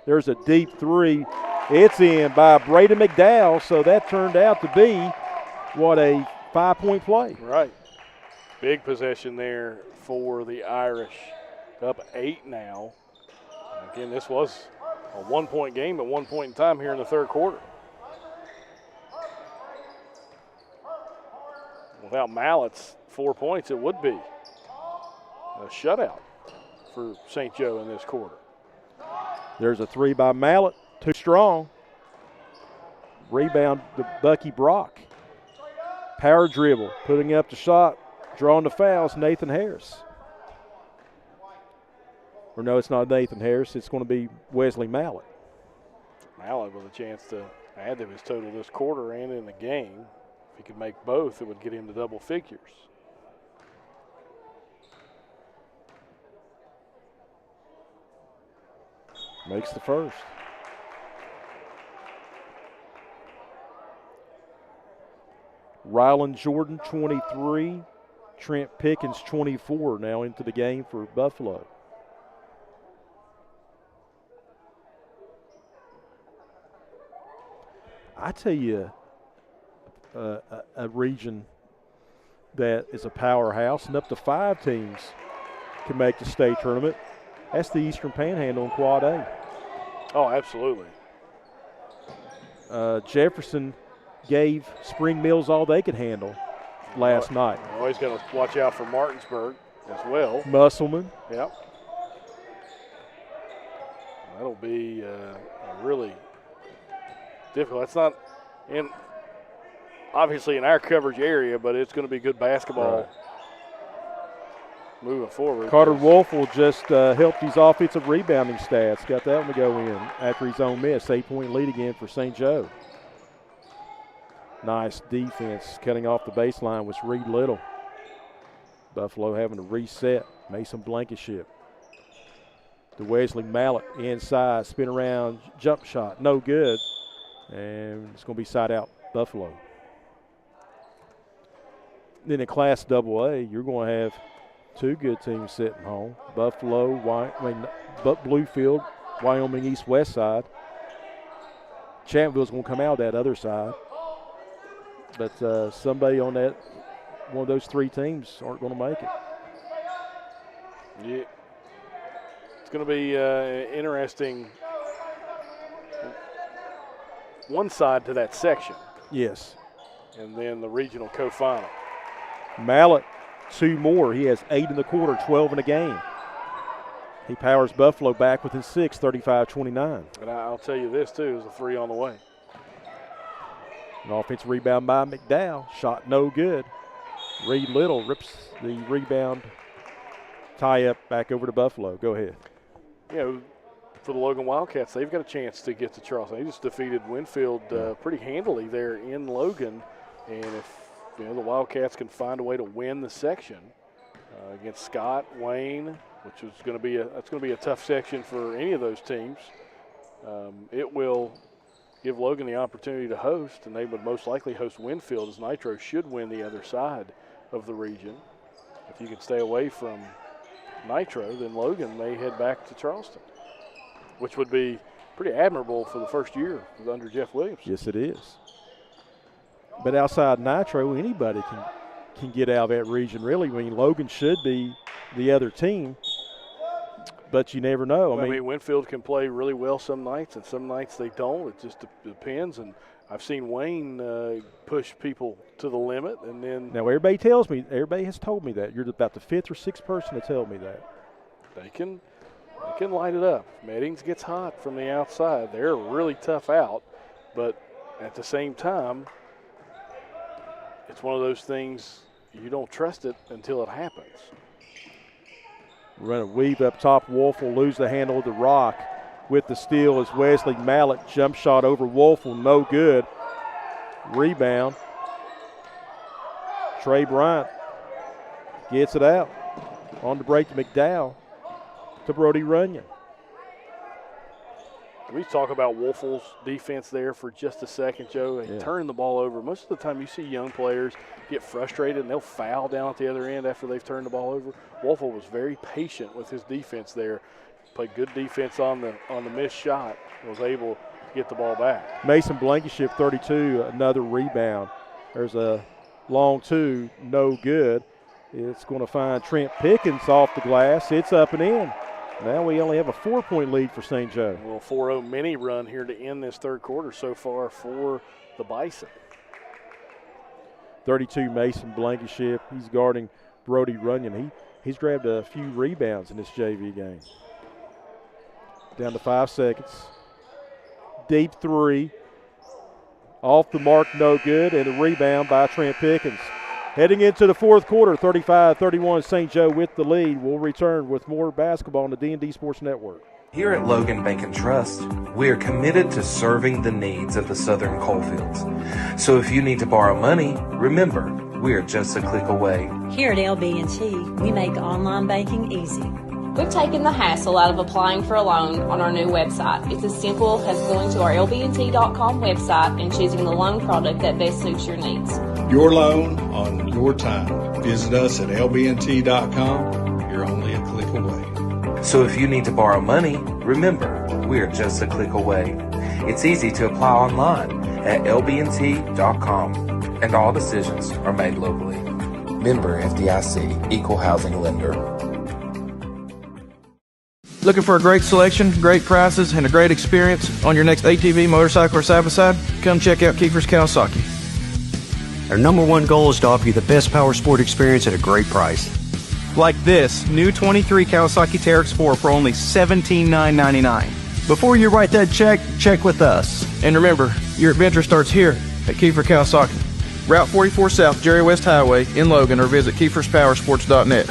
There's a deep 3. It's in by Braden McDowell, so that turned out to be, a 5-point play. Right. Big possession there for the Irish. Up 8 now. Again, this was a 1-point game at one point in time here in the third quarter. Without Mallett's 4 points, it would be a shutout for St. Joe in this quarter. There's a 3 by Mallett, too strong. Rebound to Bucky Brock. Power dribble, putting up the shot, drawing the fouls, Nathan Harris. Or no, it's not Nathan Harris, it's going to be Wesley Mallett. Mallett with a chance to add to his total this quarter and in the game. If he could make both, it would get him to double figures. Makes the first. Rylan Jordan, 23. Trent Pickens, 24, now into the game for Buffalo. I tell you, a region that is a powerhouse and up to 5 teams can make the state tournament. That's the Eastern Panhandle in Quad A. Oh, absolutely. Jefferson gave Spring Mills all they could handle last night. Always got to watch out for Martinsburg as well. Musselman. Yep. That'll be really difficult. It's not obviously in our coverage area, but it's going to be good basketball moving forward. Carter Wolfel just helped his offensive rebounding stats. Got that one to go in after his own miss. 8-point lead again for St. Joe. Nice defense. Cutting off the baseline was Reed Little. Buffalo having to reset. Mason Blankenship. To Wesley Mallett inside. Spin around. Jump shot. No good. And it's going to be side out Buffalo. Then in Class AA, you're going to have 2 good teams sitting home. Buffalo, Bluefield, Wyoming East West side. Champville's going to come out that other side. But somebody on that, one of those 3 teams aren't going to make it. Yeah. It's going to be interesting. One side to that section. Yes. And then the regional co-final. Mallett, 2 more. He has 8 in the quarter, 12 in the game. He powers Buffalo back within 6, 35-29. And I'll tell you this, too, is a 3 on the way. An offensive rebound by McDowell. Shot no good. Reed Little rips the rebound. Tie up back over to Buffalo. Go ahead. You know, for the Logan Wildcats, they've got a chance to get to Charleston. They just defeated Winfield pretty handily there in Logan. And if the Wildcats can find a way to win the section against Scott, Wayne, which is going to be a tough section for any of those teams, it will give Logan the opportunity to host, and they would most likely host Winfield, as Nitro should win the other side of the region. If you can stay away from Nitro, then Logan may head back to Charleston, which would be pretty admirable for the first year under Jeff Williams. Yes, it is. But outside Nitro, anybody can get out of that region, really. I mean, Logan should be the other team, but you never know. I mean, Winfield can play really well some nights, and some nights they don't. It just depends. And I've seen Wayne push people to the limit, and then now everybody has told me that. You're about the 5th or 6th person to tell me that. They can light it up. Meddings gets hot from the outside. They're really tough out, but at the same time, it's one of those things you don't trust it until it happens. Run a weave up top. Wolf will lose the handle of the rock with the steal as Wesley Mallett jump shot over Wolfel, no good. Rebound. Trey Bryant gets it out. On the break to McDowell to Brody Runyon. We talk about Wolfel's defense there for just a second, Joe. They turn the ball over. Most of the time you see young players get frustrated and they'll foul down at the other end after they've turned the ball over. Wolfel was very patient with his defense there. Played good defense on the missed shot. Was able to get the ball back. Mason Blankenship, 32, another rebound. There's a long two, no good. It's going to find Trent Pickens off the glass. It's up and in. Now we only have a 4-point lead for St. Joe. Well, 4-0 mini run here to end this third quarter so far for the Bison. 32, Mason Blankenship. He's guarding Brody Runyon. He's grabbed a few rebounds in this JV game. Down to 5 seconds. Deep three. Off the mark, no good, and a rebound by Trent Pickens. Heading into the fourth quarter, 35-31, St. Joe with the lead. We'll return with more basketball on the D&D Sports Network. Here at Logan Bank and Trust, we are committed to serving the needs of the southern coalfields. So if you need to borrow money, remember, we are just a click away. Here at LB&T, we make online banking easy. We've taken the hassle out of applying for a loan on our new website. It's as simple as going to our lbnt.com website and choosing the loan product that best suits your needs. Your loan on your time. Visit us at lbnt.com. You're only a click away. So if you need to borrow money, remember, we are just a click away. It's easy to apply online at lbnt.com, and all decisions are made locally. Member FDIC, Equal Housing Lender. Looking for a great selection, great prices, and a great experience on your next ATV, motorcycle, or side-by-side? Come check out Kiefer's Kawasaki. Our #1 goal is to offer you the best power sport experience at a great price. Like this new 23 Kawasaki Teryx 4 for only $17,999. Before you write that check with us. And remember, your adventure starts here at Kiefer Kawasaki. Route 44 South, Jerry West Highway in Logan, or visit KiefersPowersports.net.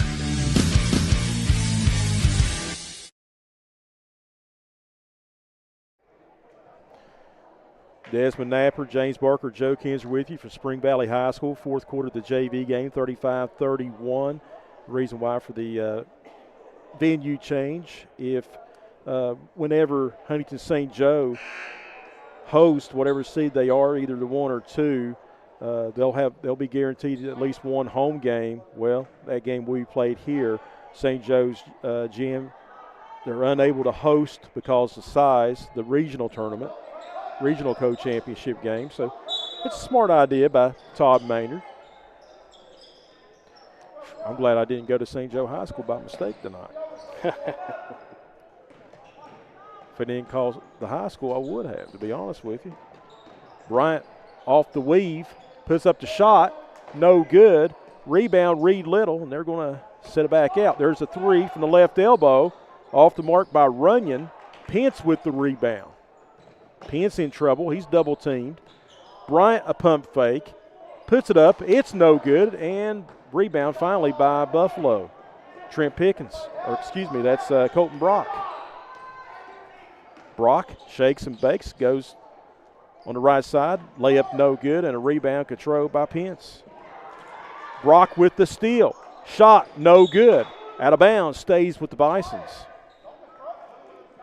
Desmond Napier, James Barker, Joe Kinzer with you from Spring Valley High School. Fourth quarter of the JV game, 35-31. Reason why for the venue change. Whenever Huntington St. Joe host whatever seed they are, either the 1 or 2, they'll be guaranteed at least one home game. Well, that game we played here, St. Joe's gym, they're unable to host because of size the regional tournament. Regional co-championship game. So it's a smart idea by Todd Maynard. I'm glad I didn't go to St. Joe High School by mistake tonight. If I didn't call the high school, I would have, to be honest with you. Bryant off the weave, puts up the shot, no good. Rebound, Reed Little, and they're going to set it back out. There's a three from the left elbow, off the mark by Runyon. Pence with the rebound. Pence in trouble. He's double teamed. Bryant a pump fake. Puts it up. It's no good. And rebound finally by Buffalo. Trent Pickens. That's Colton Brock. Brock shakes and bakes, goes on the right side. Layup no good, and a rebound controlled by Pence. Brock with the steal. Shot no good. Out of bounds, stays with the Bisons.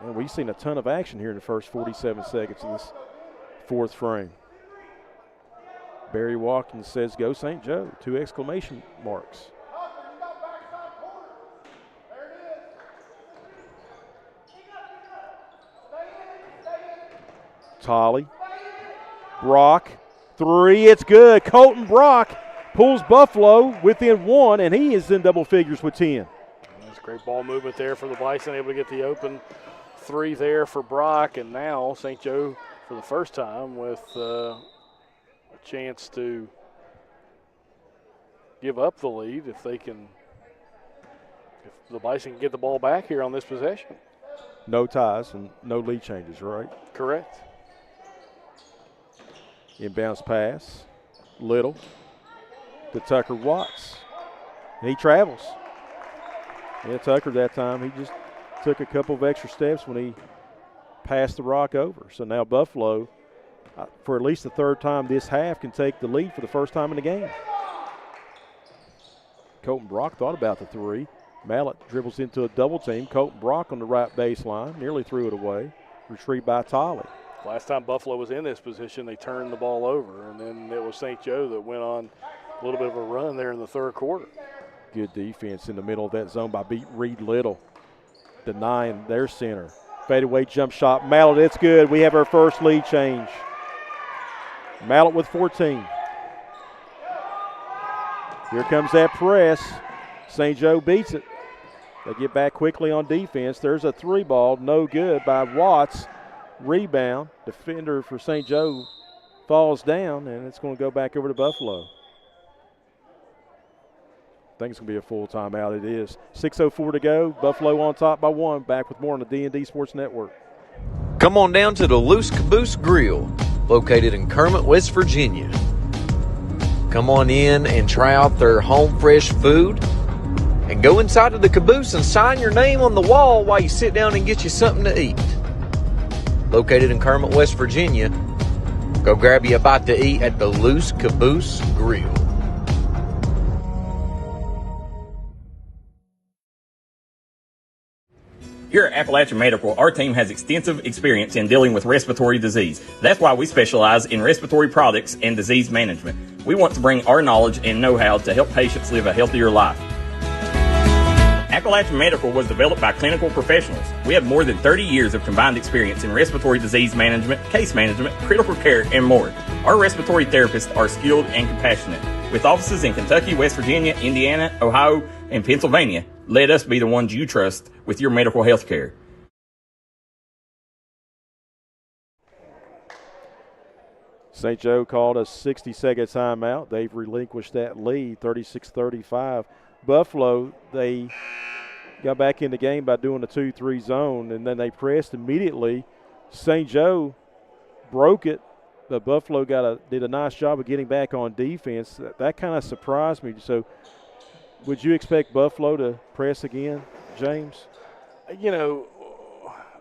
And we've seen a ton of action here in the first 47 seconds of this fourth frame. Barry Watkins says, "Go St. Joe," 2 exclamation marks. Tolley. Brock. 3, it's good. Colton Brock pulls Buffalo within 1, and he is in double figures with 10. That's great ball movement there for the Bison, able to get the open 3 there for Brock, and now St. Joe for the first time with a chance to give up the lead if the Bison can get the ball back here on this possession. No ties and no lead changes, right? Correct. Inbounds pass. Little to Tucker Watts. And he travels. Yeah, Tucker that time, he just took a couple of extra steps when he passed the rock over. So now Buffalo, for at least the third time this half, can take the lead for the first time in the game. Colton Brock thought about the 3. Mallett dribbles into a double team. Colton Brock on the right baseline, nearly threw it away. Retrieved by Tolley. Last time Buffalo was in this position, they turned the ball over, and then it was St. Joe that went on a little bit of a run there in the third quarter. Good defense in the middle of that zone by Reed Little, denying their center. Fadeaway jump shot. Mallett, it's good. We have our first lead change. Mallett with 14. Here comes that press. St. Joe beats it. They get back quickly on defense. There's a 3 ball, no good by Watts. Rebound. Defender for St. Joe falls down, and it's going to go back over to Buffalo. I think it's going to be a full timeout. It is. 6:04 to go. Buffalo on top by 1. Back with more on the D&D Sports Network. Come on down to the Loose Caboose Grill, located in Kermit, West Virginia. Come on in and try out their home fresh food, and go inside of the caboose and sign your name on the wall while you sit down and get you something to eat. Located in Kermit, West Virginia, go grab you a bite to eat at the Loose Caboose Grill. Here at Appalachian Medical, our team has extensive experience in dealing with respiratory disease. That's why we specialize in respiratory products and disease management. We want to bring our knowledge and know-how to help patients live a healthier life. Appalachian Medical was developed by clinical professionals. We have more than 30 years of combined experience in respiratory disease management, case management, critical care, and more. Our respiratory therapists are skilled and compassionate. With offices in Kentucky, West Virginia, Indiana, Ohio, and Pennsylvania, let us be the ones you trust with your medical health care. St. Joe called a 60-second timeout. They've relinquished that lead, 36-35. Buffalo, they got back in the game by doing a 2-3 zone, and then they pressed immediately. St. Joe broke it, but Buffalo did a nice job of getting back on defense. That kind of surprised me. So would you expect Buffalo to press again, James? You know,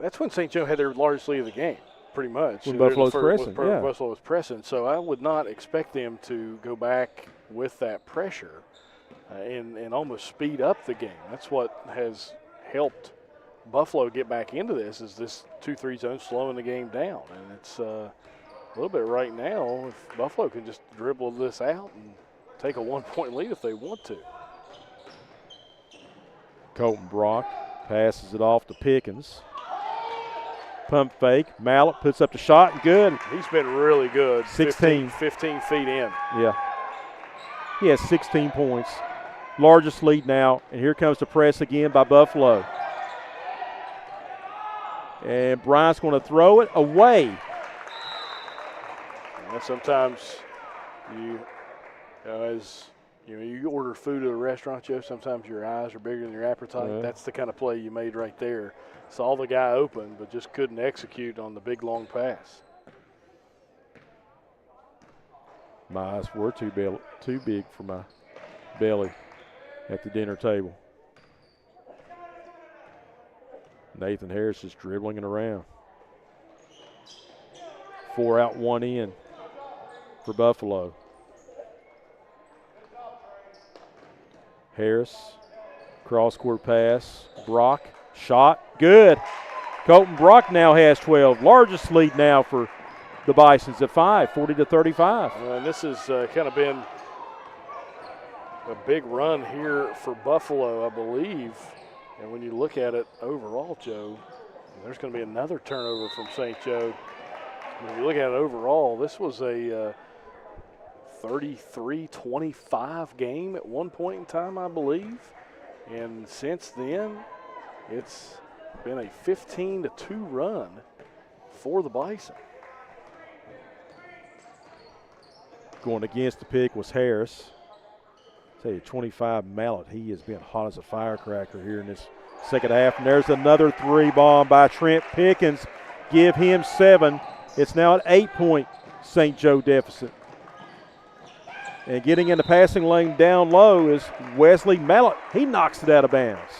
that's when St. Joe had their largest lead of the game, pretty much. When Buffalo was pressing, yeah. Buffalo was pressing. So I would not expect them to go back with that pressure and almost speed up the game. That's what has helped Buffalo get back into this, is this 2-3 zone slowing the game down. And it's a little bit right now, if Buffalo can just dribble this out and take a 1-point lead if they want to. Colton Brock passes it off to Pickens. Pump fake. Mallett puts up the shot, and good. He's been really good. 15 feet in. Yeah. He has 16 points. Largest lead now, and here comes the press again by Buffalo. And Bryant's going to throw it away. And sometimes you order food at a restaurant, Joe, sometimes your eyes are bigger than your appetite. Yeah. That's the kind of play you made right there. Saw the guy open, but just couldn't execute on the big, long pass. My eyes were too big for my belly at the dinner table. Nathan Harris is dribbling it around. 4 out, 1 in for Buffalo. Harris, cross-court pass. Brock, shot, good. Colton Brock now has 12. Largest lead now for the Bisons at 5, 40-35. And this has kind of been a big run here for Buffalo, I believe. And when you look at it overall, Joe, there's going to be another turnover from St. Joe. When you look at it overall, this was a 33-25 game at one point in time, I believe. And since then, it's been a 15-2 run for the Bison. Going against the pick was Harris. Tell you, 25 Mallet. He has been hot as a firecracker here in this second half. And there's another 3 bomb by Trent Pickens. Give him 7. It's now an 8-point St. Joe deficit. And getting in the passing lane down low is Wesley Mallet. He knocks it out of bounds.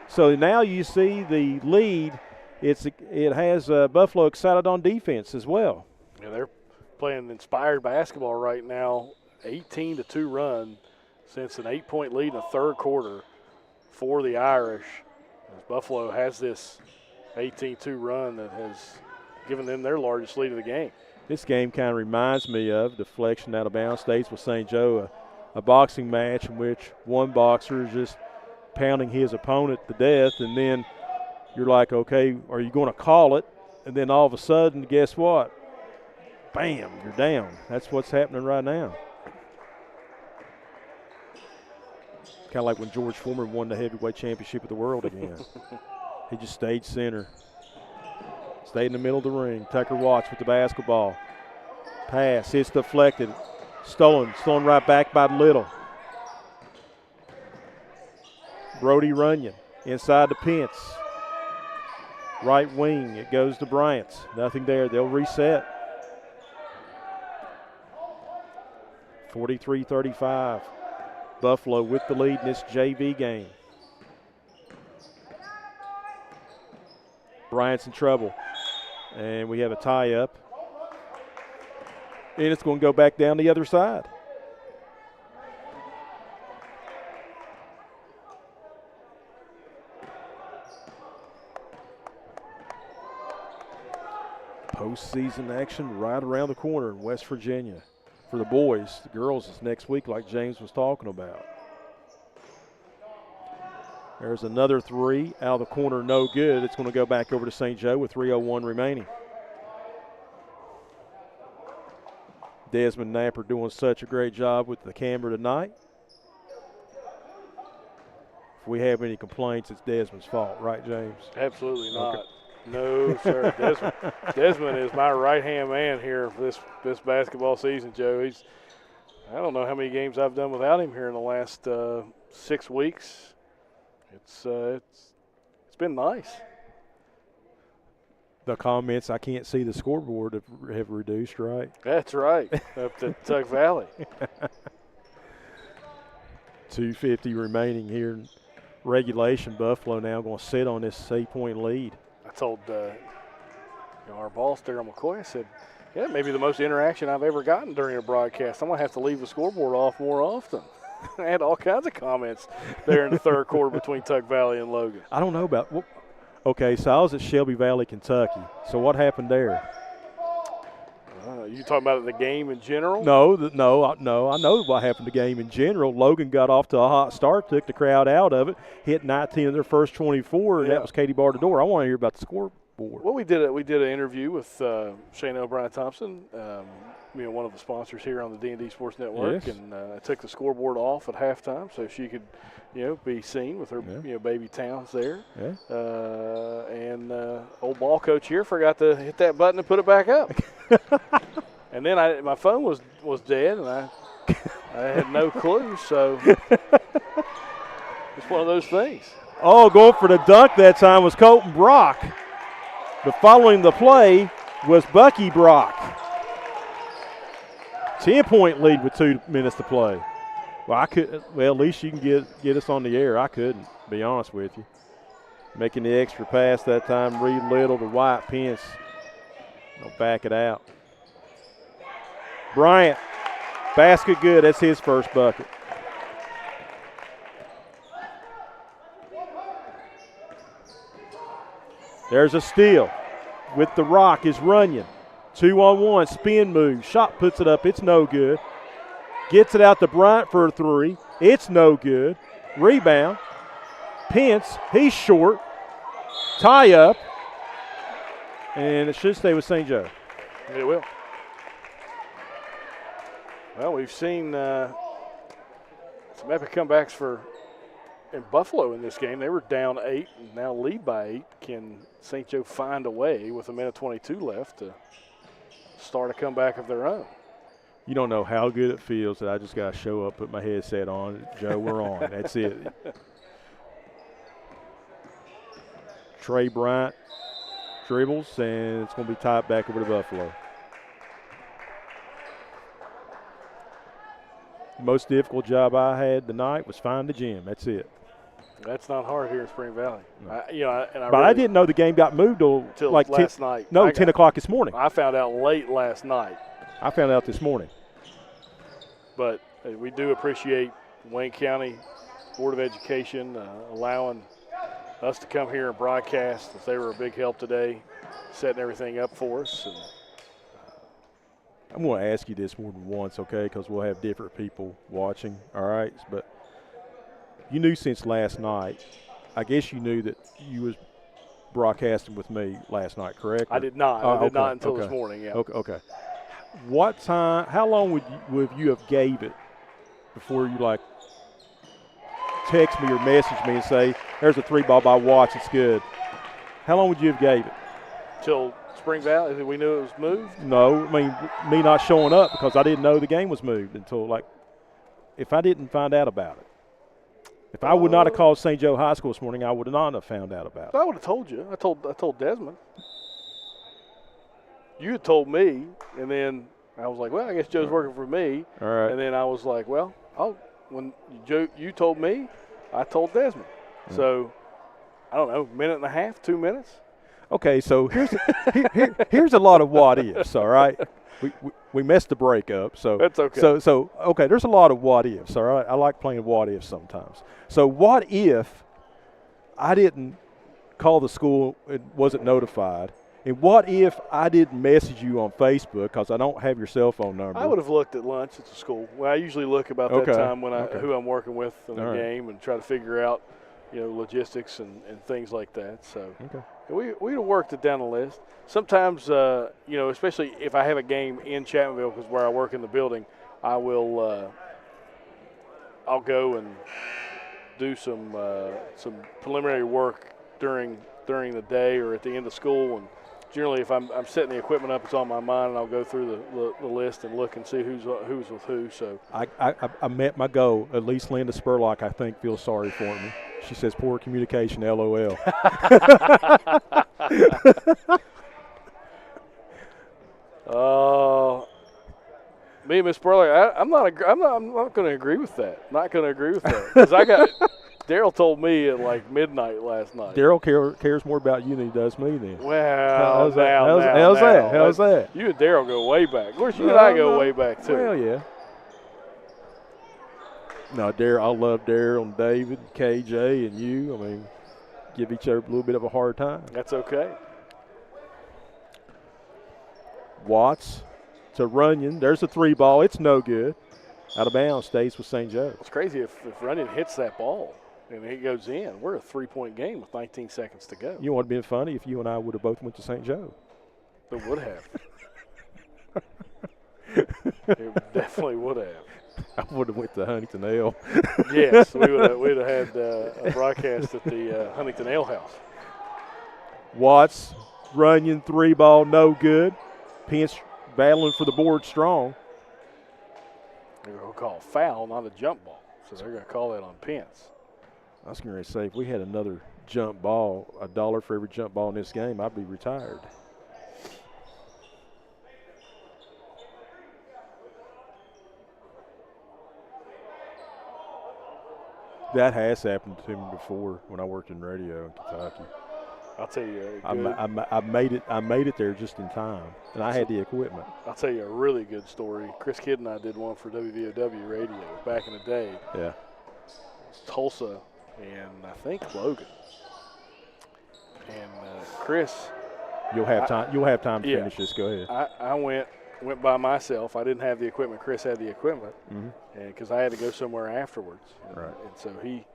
So now you see the lead. It has Buffalo excited on defense as well. Yeah, they're playing inspired basketball right now. 18-2 run since an 8-point lead in the third quarter for the Irish. As Buffalo has this 18-2 run that has given them their largest lead of the game. This game kind of reminds me of deflection out of bounds stays with St. Joe, a boxing match in which one boxer is just pounding his opponent to death, and then you're like, okay, are you going to call it? And then all of a sudden, guess what? Bam, you're down. That's what's happening right now. Kind of like when George Foreman won the heavyweight championship of the world again. He just stayed center. Stayed in the middle of the ring. Tucker Watts with the basketball. Pass, it's deflected. Stolen right back by Little. Brody Runyon inside the Pence. Right wing, it goes to Bryant's. Nothing there, they'll reset. 43-35. Buffalo with the lead in this JV game. Bryant's in trouble. And we have a tie-up. And it's going to go back down the other side. Postseason action right around the corner in West Virginia. For the boys, the girls is next week like James was talking about. There's another 3 out of the corner, no good. It's going to go back over to St. Joe with 3:01 remaining. Desmond Napier doing such a great job with the camera tonight. If we have any complaints, it's Desmond's fault, right, James? Absolutely not. Okay. No, sir. Desmond is my right-hand man here for this basketball season, Joe. I don't know how many games I've done without him here in the last 6 weeks. It's been nice. The comments, I can't see the scoreboard, have reduced, right? That's right, up to Tuck Valley. 2:50 remaining here in regulation. Buffalo now going to sit on this 8-point lead. I told our boss, Darryl McCoy, I said, yeah, maybe the most interaction I've ever gotten during a broadcast. I'm going to have to leave the scoreboard off more often. I had all kinds of comments there in the third quarter between Tuck Valley and Logan. I don't know about okay, so I was at Shelby Valley, Kentucky. So what happened there? You talking about the game in general? No. I know what happened to the game in general. Logan got off to a hot start, took the crowd out of it, hit 19 of their first 24, and that was Katie Bardador. I want to hear about the scoreboard. Well, we did an interview with Shane O'Brien Thompson, one of the sponsors here on the D&D Sports Network, and I took the scoreboard off at halftime so she could, be seen with her, baby Towns there. Yeah. And old ball coach here forgot to hit that button and put it back up. And then my phone was dead, and I had no clue. So it's one of those things. Oh, going for the dunk that time was Colton Brock. But following the play was Bucky Brock. 10-point lead with 2 minutes to play. Well, at least you can get us on the air. I couldn't, be honest with you. Making the extra pass that time, Reed Little to White Pence. They'll back it out. Bryant, basket good. That's his first bucket. There's a steal. With the rock is Runyon. 2-on-1, spin move. Shot puts it up. It's no good. Gets it out to Bryant for a three. It's no good. Rebound. Pence, he's short. Tie up. And it should stay with St. Joe. It will. Well, we've seen some epic comebacks in Buffalo in this game. They were down 8 and now lead by 8. Can St. Joe find a way with 1:22 left to start a comeback of their own? You don't know how good it feels that I just got to show up, put my headset on. Joe, we're on. That's it. Trey Bryant dribbles, and it's going to be tied back over to Buffalo. Most difficult job I had tonight was find the gym. That's it. That's not hard here in Spring Valley. No. I didn't know the game got moved till like last night. No, 10 o'clock this morning. I found out late last night. I found out this morning. But we do appreciate Wayne County Board of Education allowing us to come here and broadcast, as they were a big help today, setting everything up for us. And I'm going to ask you this more than once, okay, because we'll have different people watching, all right? But you knew since last night, I guess you knew that you was broadcasting with me last night, correct? I did not. I did not until this morning, yeah. Okay. What time, how long would you have gave it before you, like, text me or message me and say, there's a 3-ball by Watts, it's good? How long would you have gave it? Till Spring Valley, we knew it was moved? No, I mean, me not showing up because I didn't know the game was moved until, like, if I didn't find out about it. If I would not have called St. Joe High School this morning, I would not have found out about it. I would have told you. I told Desmond. You had told me, and then I was like, well, I guess Joe's working for me. All right. And then I was like, well, when you told me, I told Desmond. So, I don't know, minute and a half, 2 minutes? Okay, so here's a lot of what ifs, all right? We messed the break up, so that's okay. So okay, there's a lot of what ifs, all right? I like playing what ifs sometimes. So what if I didn't call the school and wasn't notified? And what if I didn't message you on Facebook because I don't have your cell phone number? I would have looked at lunch at the school. Well, I usually look about that time when who I'm working with in the game and try to figure out, logistics and things like that. So we'd have worked it down the list. Sometimes, especially if I have a game in Chapmanville, because where I work in the building, I will I'll go and do some preliminary work during the day or at the end of school. And generally, if I'm setting the equipment up, it's on my mind, and I'll go through the list and look and see who's with who. So I met my goal. At least Linda Spurlock, I think, feels sorry for me. She says, poor communication, LOL. Me and Miss Spurlock, I'm not going to agree with that. Not going to agree with that because Daryl told me at like midnight last night. Daryl cares more about you than he does me then. Well, how's that? You and Daryl go way back. Of course, you and I go way back too. Well, yeah. No, Daryl, I love Daryl and David, KJ, and you. I mean, give each other a little bit of a hard time. That's okay. Watts to Runyon. There's a 3-ball. It's no good. Out of bounds, stays with St. Joe. It's crazy if Runyon hits that ball and it goes in. We're a 3-point game with 19 seconds to go. You know what would have been funny if you and I would have both went to St. Joe. It would have. It definitely would have. I would have went to Huntington Ale. Yes, we'd have had a broadcast at the Huntington Ale House. Watts, Runyon, 3-ball, no good. Pence battling for the board strong. They're going to call a foul, not a jump ball. So they're going to call that on Pence. I was going to say, if we had another jump ball, $1 for every jump ball in this game, I'd be retired. That has happened to me before when I worked in radio in Kentucky. I'll tell you, I made it there just in time, and I had the equipment. I'll tell you a really good story. Chris Kidd and I did one for WVOW radio back in the day. Yeah. Tulsa and I think Logan. And Chris. You'll have time to finish this. Go ahead. I went by myself. I didn't have the equipment. Chris had the equipment, mm-hmm. and because I had to go somewhere afterwards. Right. And so he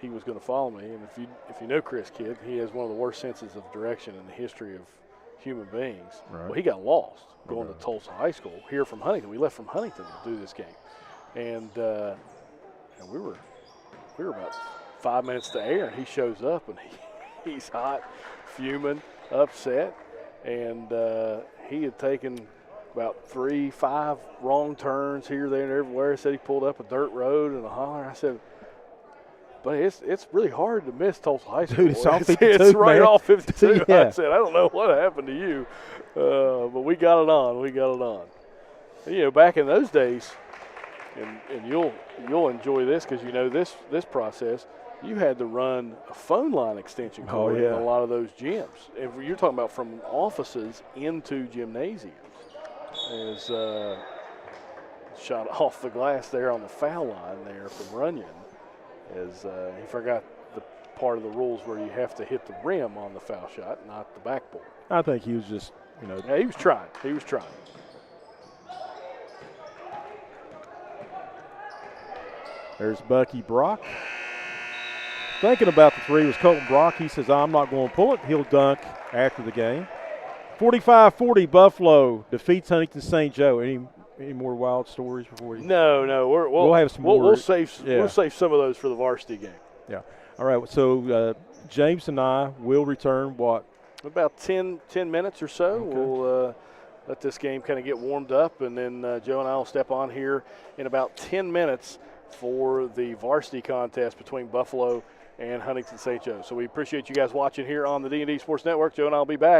was going to follow me. And if you know Chris Kidd, he has one of the worst senses of direction in the history of human beings. Right. Well, he got lost going to Tulsa High School here from Huntington. We left from Huntington to do this game, and we were about 5 minutes to air, and he shows up, and he's hot, fuming, upset, and he had taken about 3-5 wrong turns here, there, and everywhere. Said he pulled up a dirt road and a holler. I said, but it's really hard to miss Tulsa High School. Dude, it's off 52, it's right man. off 52. Yeah. I said, I don't know what happened to you, but we got it on. And, you know, back in those days, and you'll enjoy this because you know this process. You had to run a phone line extension cord in a lot of those gyms. If you're talking about from offices into gymnasiums, as shot off the glass there on the foul line there from Runyon, as he forgot the part of the rules where you have to hit the rim on the foul shot, not the backboard. I think he was just, Yeah, he was trying. There's Bucky Brock. Thinking about the three was Colton Brock. He says, I'm not going to pull it. He'll dunk after the game. 45-40, Buffalo defeats Huntington St. Joe. Any more wild stories before you? No. We'll have some more. We'll save some of those for the varsity game. Yeah. All right. So James and I will return about 10 minutes or so. Okay. We'll let this game kind of get warmed up, and then Joe and I will step on here in about 10 minutes for the varsity contest between Buffalo and Huntington St. Joe. So we appreciate you guys watching here on the D&D Sports Network. Joe and I will be back.